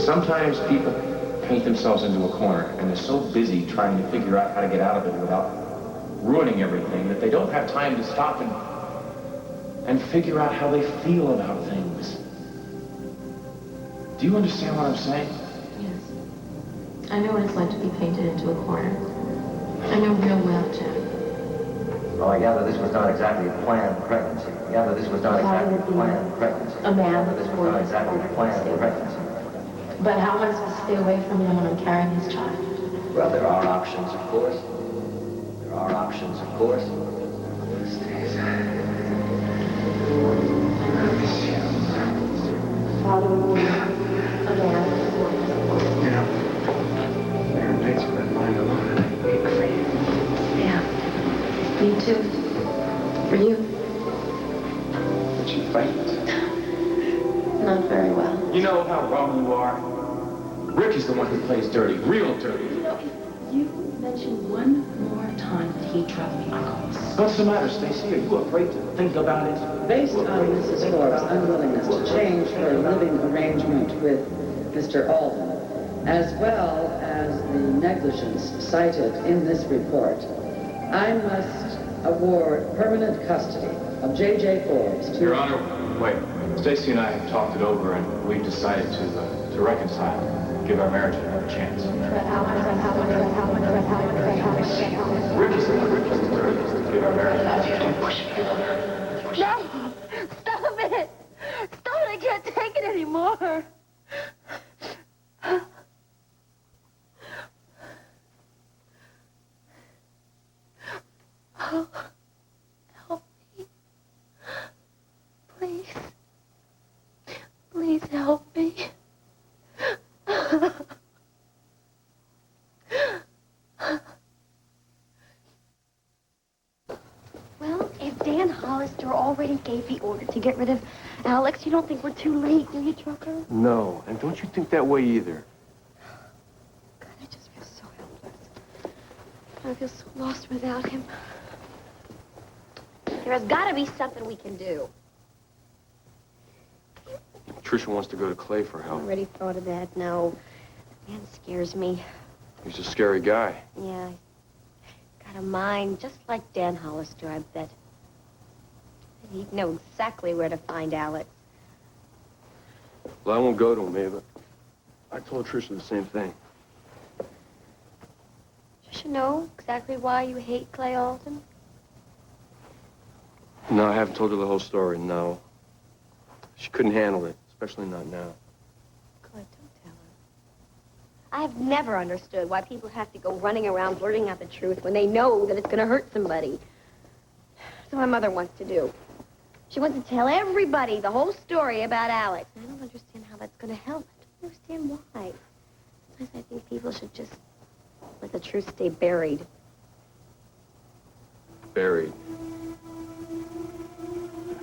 sometimes people paint themselves into a corner, and they're so busy trying to figure out how to get out of it without ruining everything that they don't have time to stop and figure out how they feel about things. Do you understand what I'm saying? Yes. I know what it's like to be painted into a corner. I know real well, Jack. Well, I gather this was not exactly a planned pregnancy. I gather this was not exactly a planned pregnancy. A man This was not exactly a planned pregnancy. But how am I supposed to stay away from him when I'm carrying his child? Well, there are options, of course. There are options, of course. Father would be a man. You know, there are nights when I'm lying alone and I ache for you. Yeah. Me too. For you. But she fights. Not very well. You know how wrong you are? Rick is the one who plays dirty, real dirty. You know, if you mention one more time that he drugged me, I call this. What's the matter, Stacy? Are you afraid to think about it? Based on Mrs. Forbes' unwillingness to change her living arrangement with Mr. Alden, as well as the negligence cited in this report, I must award permanent custody of J.J. Forbes to... Your Honor, wait. Stacy and I have talked it over, and we've decided to reconcile, give our marriage another chance. Rick is the one to give our marriage another chance. No! Stop it! Stop it! I can't take it anymore! Oh, help me. Please. Please help me. Well, if Dan Hollister already gave the order to get rid of Alex, you don't think we're too late, do you, Trucker? No, and don't you think that way either. God, I just feel so helpless. I feel so lost without him. There has got to be something we can do. Tricia wants to go to Clay for I help. already thought of that. No, man scares me. He's a scary guy. Yeah, got a mind just like Dan Hollister, I bet. He'd know exactly where to find Alex. Well, I won't go to him, Ava. I told Tricia the same thing. You should know exactly why you hate Clay Alden. No, I haven't told her the whole story, no. She couldn't handle it, especially not now. Good, don't tell her. I've never understood why people have to go running around blurting out the truth when they know that it's going to hurt somebody. That's what my mother wants to do. She wants to tell everybody the whole story about Alex. I don't understand how that's going to help. I don't understand why. Sometimes I think people should just let the truth stay buried. Buried.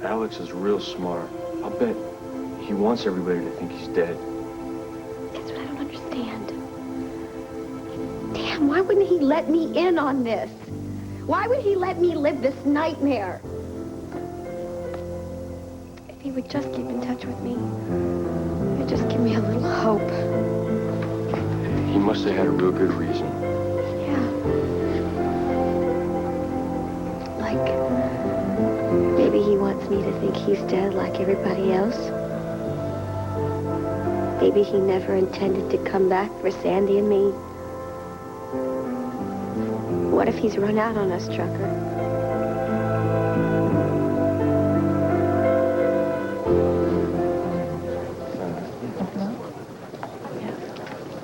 Alex is real smart. I'll bet he wants everybody to think he's dead. That's what I don't understand. Damn, why wouldn't he let me in on this? Why would he let me live this nightmare? If he would just keep in touch with me, it would just give me a little hope. He must have had a real good reason. Yeah. Like, maybe he wants me to think he's dead like everybody else. Maybe he never intended to come back for Sandy and me. What if he's run out on us, Trucker?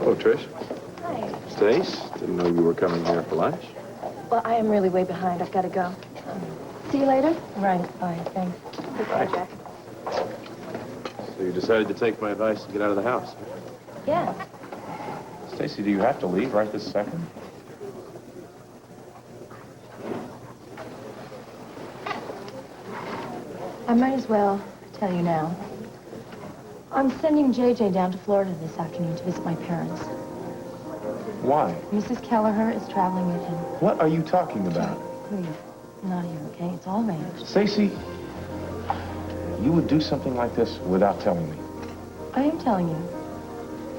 Oh, Trish. Hi. Stace, didn't know you were coming here for lunch. Well, I am really way behind. I've got to go. See you later? Right. Bye. Thanks. Goodbye, Jack. So you decided to take my advice and get out of the house. Yeah. Stacy, do you have to leave right this second? I might as well tell you now. I'm sending JJ down to Florida this afternoon to visit my parents. Why? Mrs. Kelleher is traveling with him. What are you talking about? Please, not here, okay? It's all arranged. Stacy, you would do something like this without telling me. I am telling you.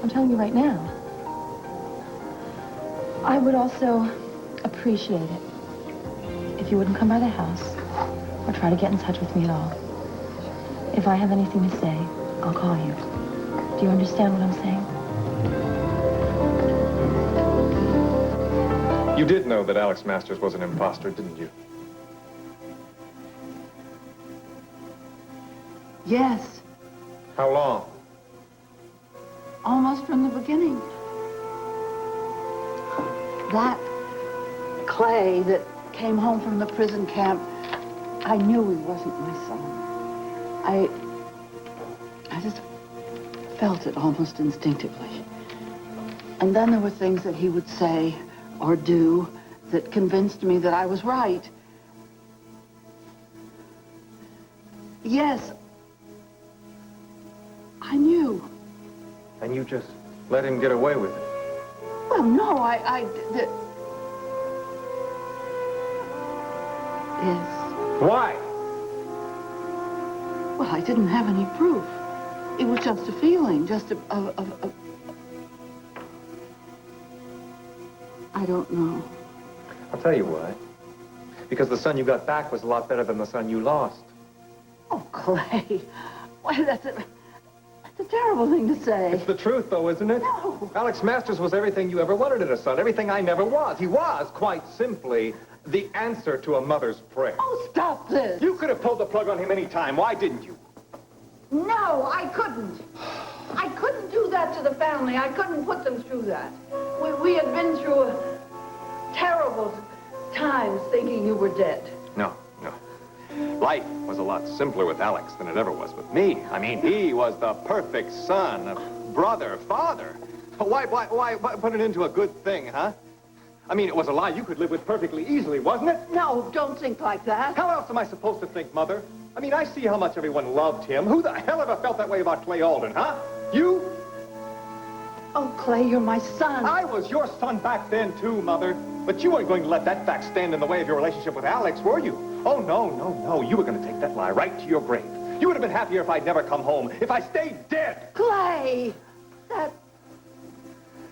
I'm telling you right now. I would also appreciate it if you wouldn't come by the house or try to get in touch with me at all. If I have anything to say, I'll call you. Do you understand what I'm saying? You did know that Alex Masters was an imposter, didn't you? Yes, How long? almost from the beginning. That Clay that came home from the prison camp, I knew he wasn't my son. I just felt it almost instinctively. And then there were things that he would say or do that convinced me that I was right. Yes, I knew. And you just let him get away with it? Well, no, Yes. Why? Well, I didn't have any proof. It was just a feeling, just I don't know. I'll tell you why. Because the son you got back was a lot better than the son you lost. Oh, Clay. Why, that's a terrible thing to say. It's the truth, though, isn't it? No. Alex Masters was everything you ever wanted in a son, everything I never was. He was, quite simply, the answer to a mother's prayer. Oh, stop this. You could have pulled the plug on him any time. Why didn't you? No, I couldn't. I couldn't do that to the family. I couldn't put them through that. We had been through terrible times thinking you were dead. No. Life was a lot simpler with Alex than it ever was with me. I mean, he was the perfect son, brother, father. Why put it into a good thing, huh? I mean, it was a lie you could live with perfectly easily, wasn't it? No, don't think like that. How else am I supposed to think, Mother? I mean, I see how much everyone loved him. Who the hell ever felt that way about Clay Alden, huh? You? Oh, Clay, you're my son. I was your son back then, too, Mother. But you weren't going to let that fact stand in the way of your relationship with Alex, were you? Oh, no. You were going to take that lie right to your grave. You would have been happier if I'd never come home, if I stayed dead. Clay!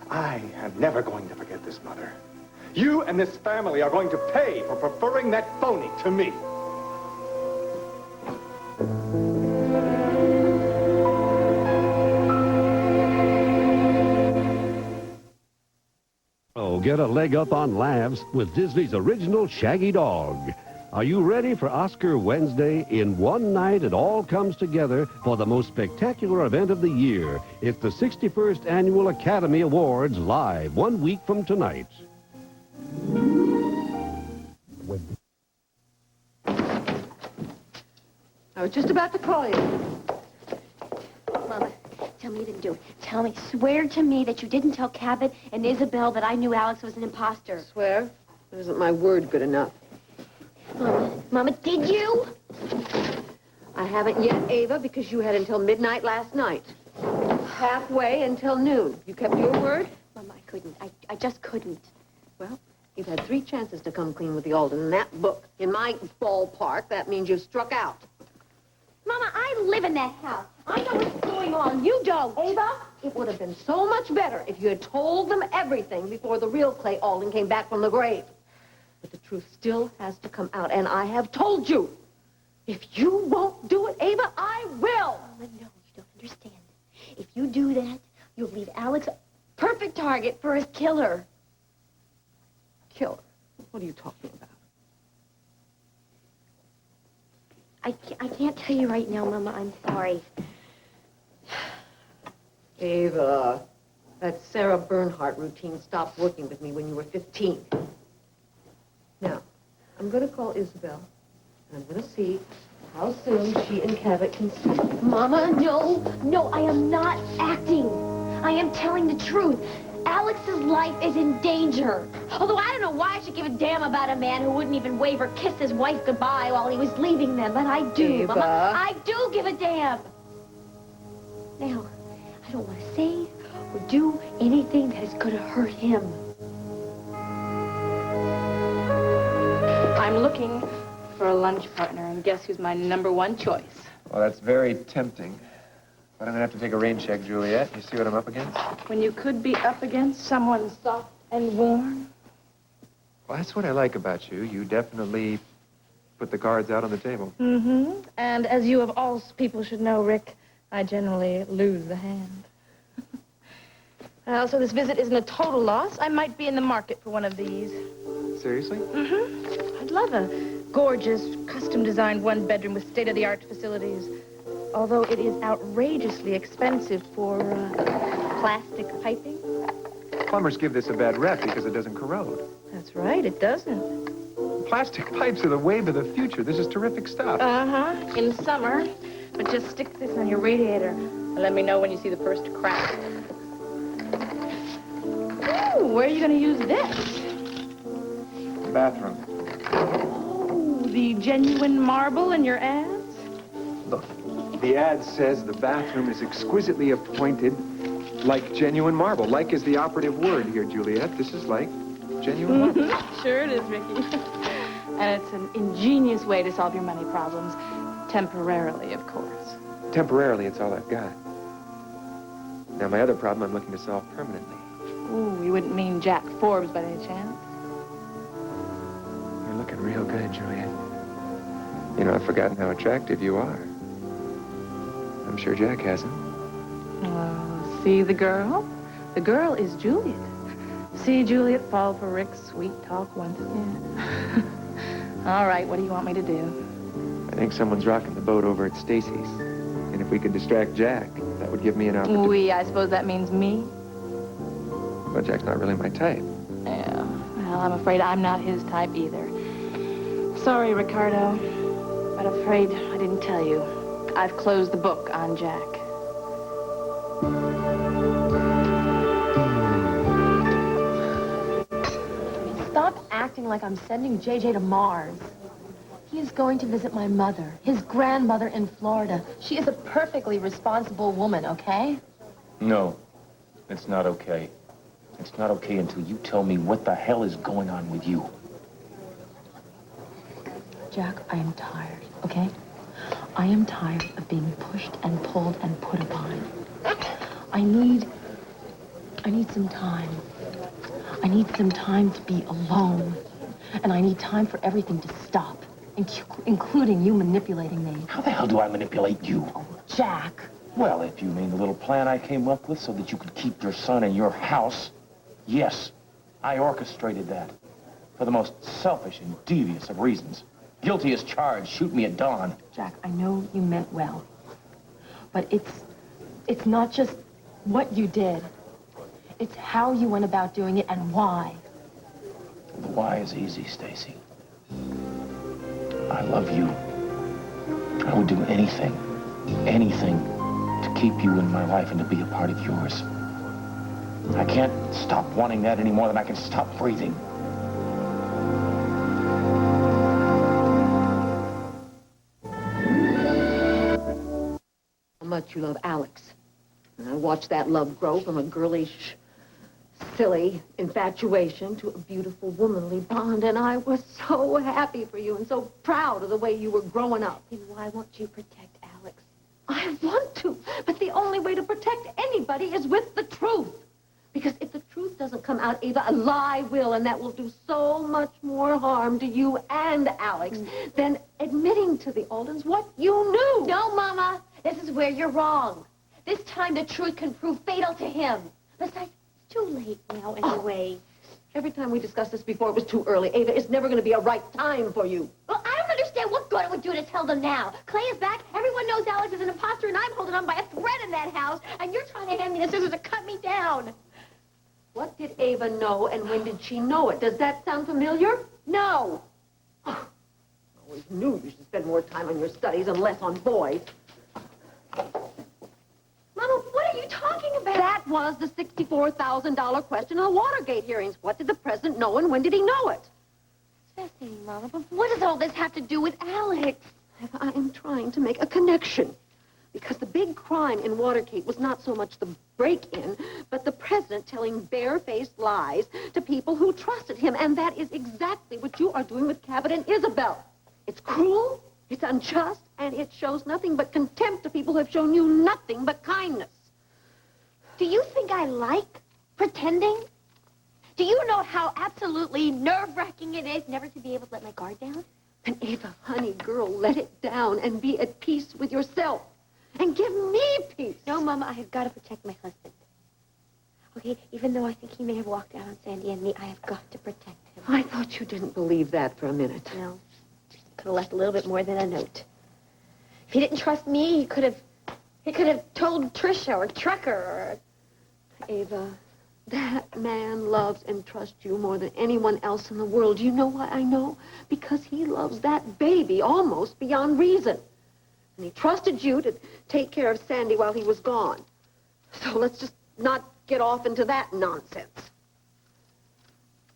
I am never going to forget this, Mother. You and this family are going to pay for preferring that phony to me. Oh, get a leg up on laughs with Disney's original Shaggy Dog. Are you ready for Oscar Wednesday? In one night, it all comes together for the most spectacular event of the year. It's the 61st Annual Academy Awards, live 1 week from tonight. I was just about to call you. Mama, tell me you didn't do it. Tell me, swear to me that you didn't tell Cabot and Isabel that I knew Alex was an imposter. Swear? Isn't my word good enough? Mama, did you? I haven't yet, Ava, because you had until midnight last night. Halfway until noon. You kept your word? Mama, I couldn't. I just couldn't. Well, you've had 3 chances to come clean with the Alden. And that book, in my ballpark, that means you've struck out. Mama, I live in that house. I know what's going on. You don't. Ava, it would have been so much better if you had told them everything before the real Clay Alden came back from the grave. But the truth still has to come out, and I have told you. If you won't do it, Ava, I will. Mama, no, you don't understand. If you do that, you'll leave Alex a perfect target for his killer. Killer? What are you talking about? I can't tell you right now, Mama. I'm sorry. Ava, that Sarah Bernhardt routine stopped working with me when you were 15. Now, I'm going to call Isabel, and I'm going to see how soon she and Cabot can see. Mama, no, I am not acting. I am telling the truth. Alex's life is in danger. Although I don't know why I should give a damn about a man who wouldn't even wave or kiss his wife goodbye while he was leaving them, but I do, Ava. Mama. I do give a damn. Now, I don't want to say or do anything that is going to hurt him. I'm looking for a lunch partner, and guess who's my #1 choice? Well, that's very tempting. But I'm gonna have to take a rain check, Juliet. You see what I'm up against? When you could be up against someone soft and warm. Well, that's what I like about you. You definitely put the cards out on the table. Mm-hmm. And as you of all people should know, Rick, I generally lose the hand. So this visit isn't a total loss. I might be in the market for one of these. Seriously? Mm-hmm. I'd love a gorgeous, custom-designed one-bedroom with state-of-the-art facilities. Although it is outrageously expensive for plastic piping. Plumbers give this a bad rep because it doesn't corrode. That's right, it doesn't. Plastic pipes are the wave of the future. This is terrific stuff. Uh-huh, in summer. But just stick this on your radiator and let me know when you see the first crack. Ooh, where are you going to use this? Bathroom. Oh, the genuine marble in your ads? Look, the ad says the bathroom is exquisitely appointed like genuine marble. Like is the operative word here, Juliet. This is like genuine marble. Sure it is, Ricky. And it's an ingenious way to solve your money problems. Temporarily, of course. Temporarily, it's all I've got. Now, my other problem I'm looking to solve permanently. Ooh, you wouldn't mean Jack Forbes by any chance? You're looking real good, Juliet. You know, I've forgotten how attractive you are. I'm sure Jack hasn't. Oh, see the girl? The girl is Juliet. See Juliet fall for Rick's sweet talk once again. All right, what do you want me to do? I think someone's rocking the boat over at Stacy's. And if we could distract Jack, that would give me an opportunity. We, I suppose that means me? Well, Jack's not really my type. Yeah, well, I'm afraid I'm not his type either. Sorry, Ricardo, but afraid I didn't tell you. I've closed the book on Jack. Stop acting like I'm sending JJ to Mars. He is going to visit my mother, his grandmother in Florida. She is a perfectly responsible woman, okay? No, it's not okay. It's not okay until you tell me what the hell is going on with you. Jack, I am tired, okay? I am tired of being pushed and pulled and put upon. I need some time. I need some time to be alone. And I need time for everything to stop, including you manipulating me. How the hell do I manipulate you? Oh, Jack. Well, if you mean the little plan I came up with so that you could keep your son in your house, yes, I orchestrated that. For the most selfish and devious of reasons. Guilty as charged. Shoot me at dawn. Jack, I know you meant well. But it's not just what you did. It's how you went about doing it and why. The why is easy, Stacy. I love you. I would do anything to keep you in my life and to be a part of yours. I can't stop wanting that any more than I can stop breathing. How much you love Alex. And I watched that love grow from a girlish, silly infatuation to a beautiful, womanly bond, and I was so happy for you and so proud of the way you were growing up. Then why won't you protect Alex? I want to, but the only way to protect anybody is with the truth. Because if the truth doesn't come out, Ava, a lie will, and that will do so much more harm to you and Alex than admitting to the Aldens what you knew. No, Mama. This is where you're wrong. This time the truth can prove fatal to him. Besides, it's too late now anyway. Every time we discussed this before, it was too early. Ava, it's never going to be a right time for you. Well, I don't understand what good it would do to tell them now. Clay is back. Everyone knows Alex is an imposter, and I'm holding on by a thread in that house, and you're trying to hand me the scissors to cut me down. What did Ava know, and when did she know it? Does that sound familiar? No. I always knew you should spend more time on your studies and less on boys. Mama, what are you talking about? That was the $64,000 question in the Watergate hearings. What did the president know, and when did he know it? It's fascinating, Mama, but what does all this have to do with Alex? I am trying to make a connection. Because the big crime in Watergate was not so much the break-in, but the president telling bare-faced lies to people who trusted him. And that is exactly what you are doing with Cabot and Isabel. It's cruel, it's unjust, And it shows nothing but contempt to people who have shown you nothing but kindness. Do you think I like pretending? Do you know how absolutely nerve-wracking it is never to be able to let my guard down? And Ava, honey girl, let it down and be at peace with yourself. And give me peace. No, Mama, I have got to protect my husband. Okay, even though I think he may have walked out on Sandy and me, I have got to protect him. I thought you didn't believe that for a minute. No, could have left a little bit more than a note. If he didn't trust me, he could have told Trisha or Trucker or... Ava, that man loves and trusts you more than anyone else in the world. You know why I know? Because he loves that baby almost beyond reason. And he trusted you to take care of Sandy while he was gone. So let's just not get off into that nonsense.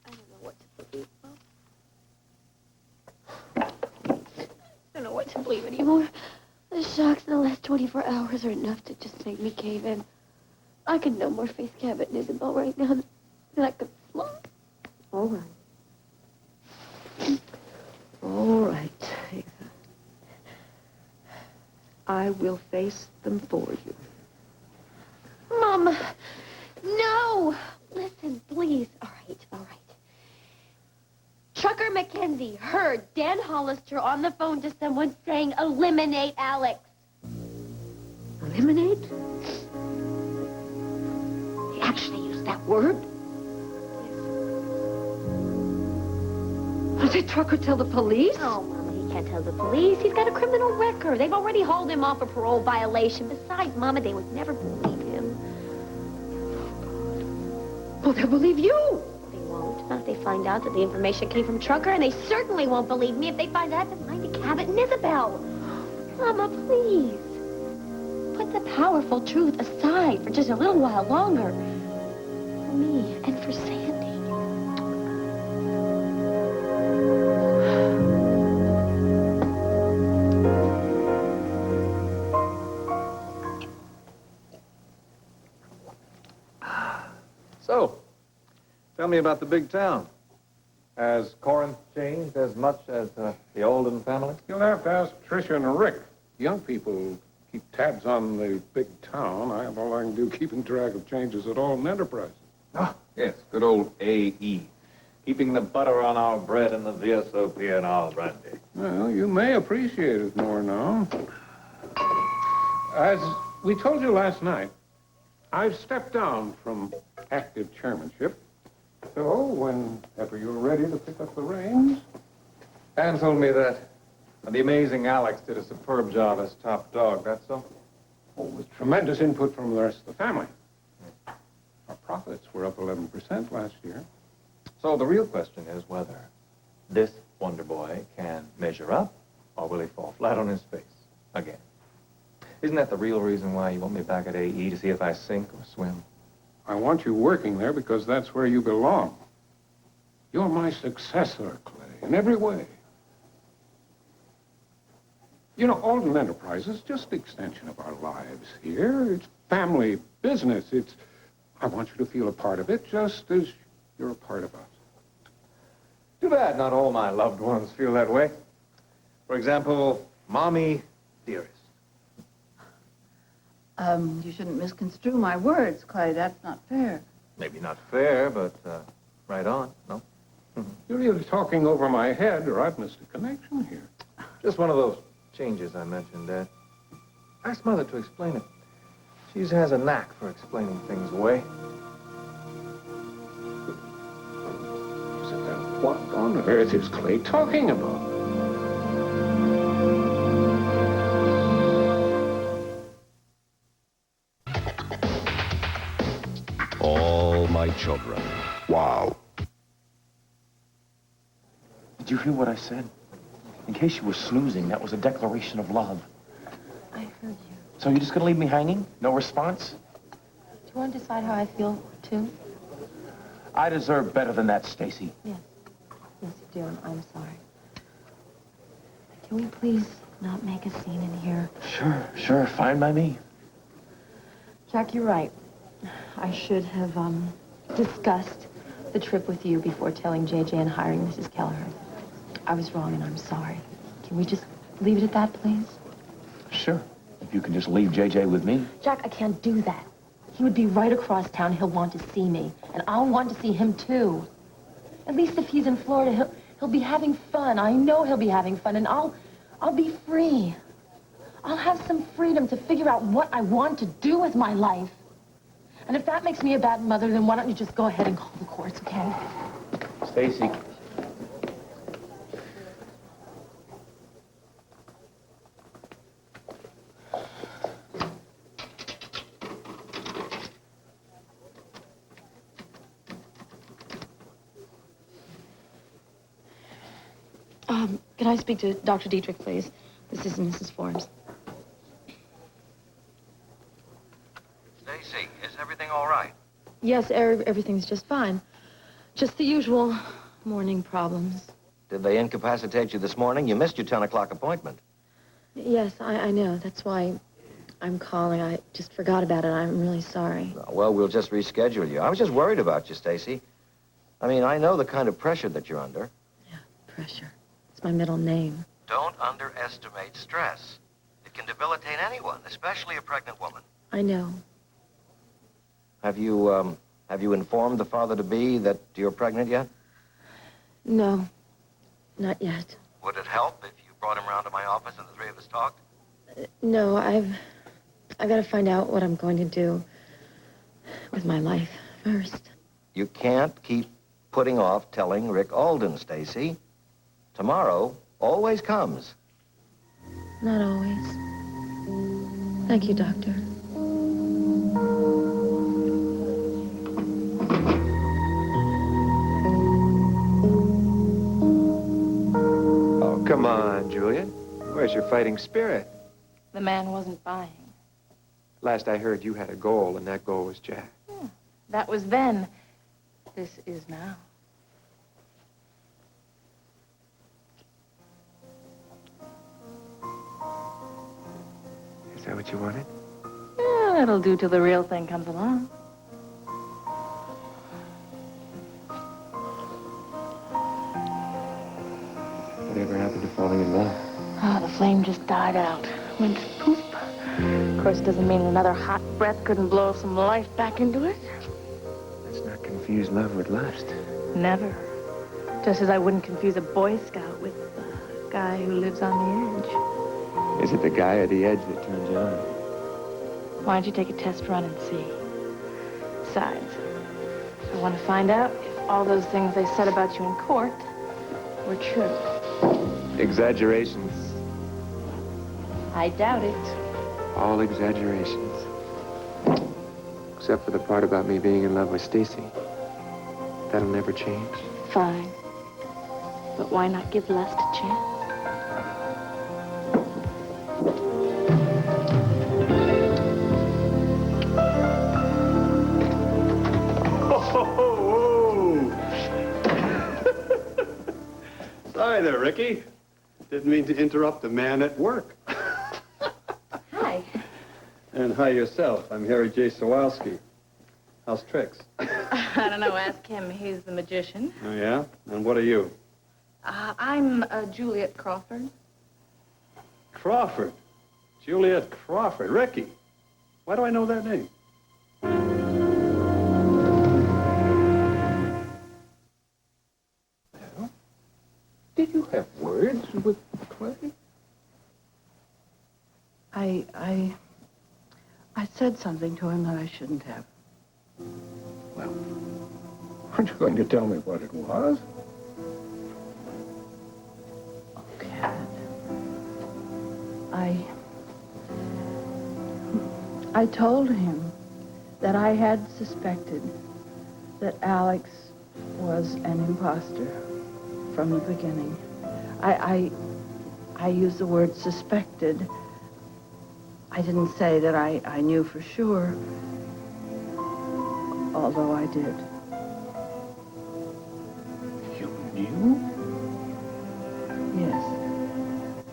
I don't know what to believe, Mom. I don't know what to believe anymore. The shocks in the last 24 hours are enough to just make me cave in. I could no more face Cabot and Isabel right now than I could smoke. All right. All right, Ava. I will face them for you. Mom, no! Listen, please. All right. Trucker Mackenzie heard Dan Hollister on the phone to someone saying, eliminate Alex. Eliminate? He actually used that word? Yes. Did Trucker tell the police? Oh, Mama, he can't tell the police. He's got a criminal record. They've already hauled him off for parole violation. Besides, Mama, they would never believe him. Well, they'll believe you. They won't. Not if they find out that the information came from Trucker, and they certainly won't believe me if they find out that mine to Cabot and Isabel. Mama, please. Put the powerful truth aside for just a little while longer. For me and for Sandy. So, tell me about the big town. Has Corinth changed as much as the Alden family? You'll have to ask Tricia and Rick. Young people keep tabs on the big town. I have all I can do keeping track of changes at Alden Enterprises. Ah, yes, good old A.E. Keeping the butter on our bread and the VSOP in our brandy. Well, you may appreciate it more now. As we told you last night, I've stepped down from active chairmanship. So, whenever you're ready to pick up the reins... Ann told me that the amazing Alex did a superb job as top dog, that's so? Oh, with tremendous input from the rest of the family. Our profits were up 11% last year. So the real question is whether this wonder boy can measure up, or will he fall flat on his face again? Isn't that the real reason why you want me back at AE, to see if I sink or swim? I want you working there because that's where you belong. You're my successor, Clay, in every way. You know, Alden Enterprise is just the extension of our lives here. It's family business. I want you to feel a part of it just as you're a part of us. Too bad not all my loved ones feel that way. For example, Mommy Dearest. You shouldn't misconstrue my words, Clay. That's not fair. Maybe not fair, but right on, no? You're either talking over my head or I've missed a connection here. Just one of those changes I mentioned, Dad. Ask Mother to explain it. She has a knack for explaining things away. What on earth is Clay talking about? All my children. Wow. Did you hear what I said? In case you were snoozing, that was a declaration of love. I heard you. So you're just gonna leave me hanging? No response? Do you want to decide how I feel, too? I deserve better than that, Stacy. Yes. Yes, you do. I'm sorry. Can we please not make a scene in here? Sure. Fine by me. Jack, you're right. I should have, discussed the trip with you before telling JJ and hiring Mrs. Kelleher. I was wrong and I'm sorry. Can we just leave it at that, please? sure. If you can just leave JJ with me. Jack, I can't do that. He would be right across town. He'll want to see me. And I'll want to see him, too. At least if he's in Florida, he'll be having fun. I know he'll be having fun, and I'll be free. I'll have some freedom to figure out what I want to do with my life. And if that makes me a bad mother, then why don't you just go ahead and call the courts, okay? Stacy. Can I speak to Dr. Dietrich, please? This is Mrs. Forbes. Stacy, is everything all right? Yes, everything's just fine. Just the usual morning problems. Did they incapacitate you this morning? You missed your 10 o'clock appointment. Yes, I know. That's why I'm calling. I just forgot about it. I'm really sorry. Well, we'll just reschedule you. I was just worried about you, Stacy. I mean, I know the kind of pressure that you're under. Pressure. It's my middle name. Don't underestimate stress. It can debilitate anyone, especially a pregnant woman. I know. Have you informed the father-to-be that you're pregnant yet? No, not yet. Would it help if you brought him around to my office and the three of us talked? No, I've got to find out what I'm going to do with my life first. You can't keep putting off telling Rick Alden, Stacy. Tomorrow always comes. Not always. Thank you, Doctor. Oh, come on, Juliet. Where's your fighting spirit? The man wasn't buying. Last I heard, you had a goal, and that goal was Jack. That was then. This is now. Is that what you wanted? Yeah, that'll do till the real thing comes along. Whatever happened to falling in love? Oh, the flame just died out. Went poof. Of course, it doesn't mean another hot breath couldn't blow some life back into it. Let's not confuse love with lust. Never. Just as I wouldn't confuse a Boy Scout with a guy who lives on the edge. Is it the guy at the edge that turns you on? Why don't you take a test run and see? Besides, I want to find out if all those things they said about you in court were true. Exaggerations. I doubt it. All exaggerations. Except for the part about me being in love with Stacy. That'll never change. Fine. But why not give lust a chance? Hi there, Ricky. Didn't mean to interrupt the man at work. Hi. And hi yourself. I'm Harry J. Sawalski. How's tricks? I don't know. Ask him. He's the magician. Oh, yeah? And what are you? I'm Juliet Crawford. Crawford. Juliet Crawford. Ricky. Why do I know that name? Did you have words with Clay? I said something to him that I shouldn't have. Well, aren't you going to tell me what it was? I told him that I had suspected that Alex was an imposter from the beginning. I used the word suspected. I didn't say that I knew for sure, although I did. You knew? Yes.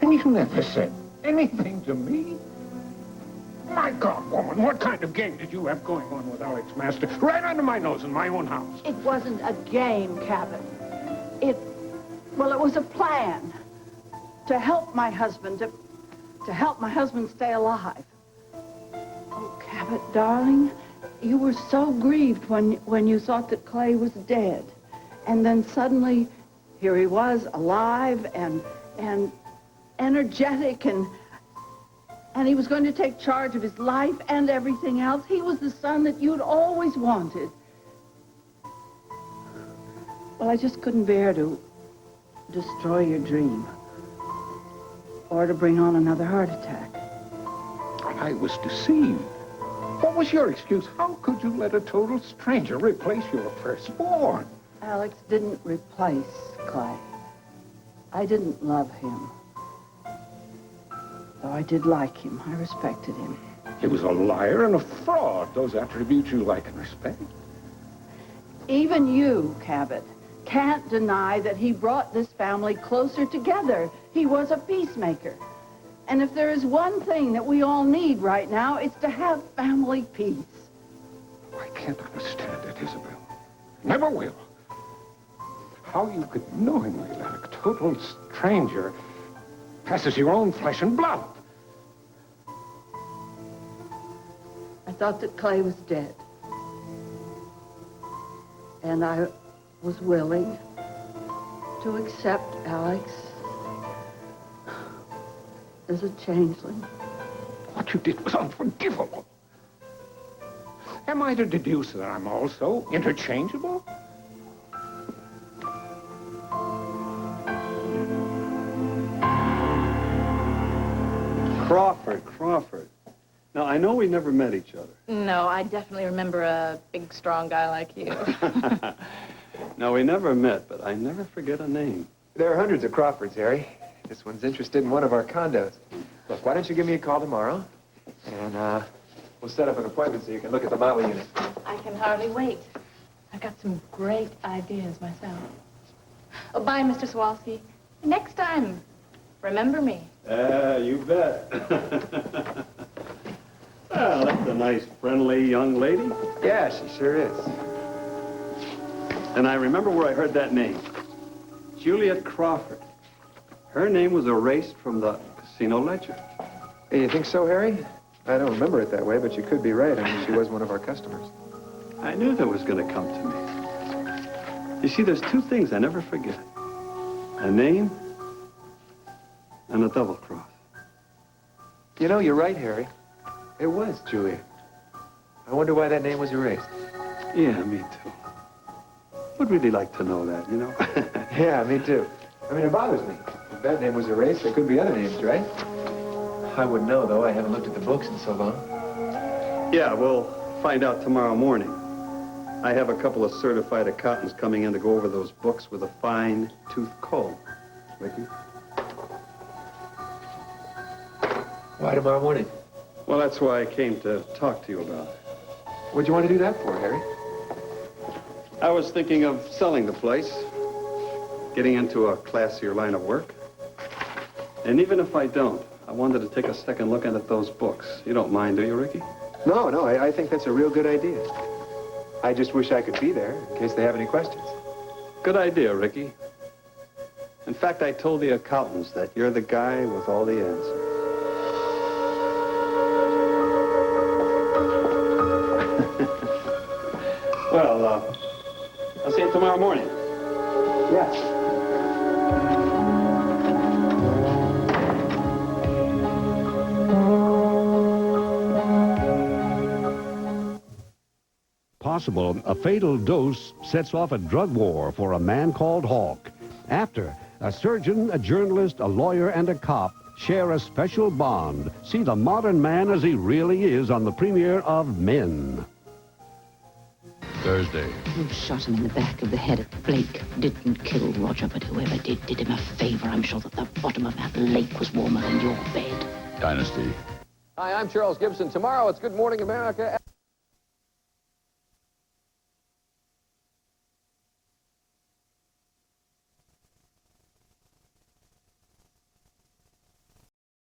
And you never said anything to me? My God, woman, what kind of game did you have going on with Alex Master right under my nose in my own house? It wasn't a game, Cabot. Well, it was a plan to help my husband, to help my husband stay alive. Oh, Cabot, darling, you were so grieved when you thought that Clay was dead. And then suddenly, here he was, alive and energetic, and he was going to take charge of his life and everything else. He was the son that you'd always wanted. Well, I just couldn't bear to destroy your dream or to bring on another heart attack. I was deceived. What was your excuse? How could you let a total stranger replace your firstborn? Alex didn't replace Clay. I didn't love him. Though I did like him. I respected him. He was a liar and a fraud. Those attributes you like and respect. Even you, Cabot, can't deny that he brought this family closer together. He was a peacemaker. And if there is one thing that we all need right now, it's to have family peace. I can't understand it, Isabel. Never will. How you could knowingly let a total stranger passes your own flesh and blood. I thought that Clay was dead. And I was willing to accept Alex as a changeling. What you did was unforgivable. Am I to deduce that I'm also interchangeable? Crawford. Now, I know we never met each other. No, I definitely remember a big, strong guy like you. No, we never met, but I never forget a name. There are hundreds of Crawfords, Harry. This one's interested in one of our condos. Look, why don't you give me a call tomorrow, and we'll set up an appointment so you can look at the model unit. I can hardly wait. I've got some great ideas myself. Oh, bye, Mr. Sawalski. Next time, remember me. You bet. Well, that's a nice, friendly young lady. Yeah, she sure is. And I remember where I heard that name. Juliet Crawford. Her name was erased from the casino ledger. Hey, you think so, Harry? I don't remember it that way, but you could be right. I mean, she was one of our customers. I knew that was going to come to me. You see, there's two things I never forget. A name and a double cross. You know, you're right, Harry. It was Juliet. I wonder why that name was erased. Yeah, me too. Would really like to know that, you know? Yeah, me too. I mean, it bothers me. If that name was erased, there could be other names, right? I wouldn't know, though. I haven't looked at the books in so long. Yeah, we'll find out tomorrow morning. I have a couple of certified accountants coming in to go over those books with a fine-tooth comb. Ricky? Why tomorrow morning? Well, that's why I came to talk to you about it. What'd you want to do that for, Harry? I was thinking of selling the place, getting into a classier line of work. And even if I don't, I wanted to take a second look at those books. You don't mind, do you, Ricky? No, I think that's a real good idea. I just wish I could be there in case they have any questions. Good idea, Ricky. In fact, I told the accountants that you're the guy with all the answers. Well, I'll see you tomorrow morning. Yes. Possible, a fatal dose sets off a drug war for a man called Hawk. After, a surgeon, a journalist, a lawyer, and a cop share a special bond. See the modern man as he really is on the premiere of Men. Thursday. You shot him in the back of the head. Blake didn't kill Roger, but whoever did him a favor. I'm sure that the bottom of that lake was warmer than your bed. Dynasty. Hi, I'm Charles Gibson. Tomorrow it's Good Morning America.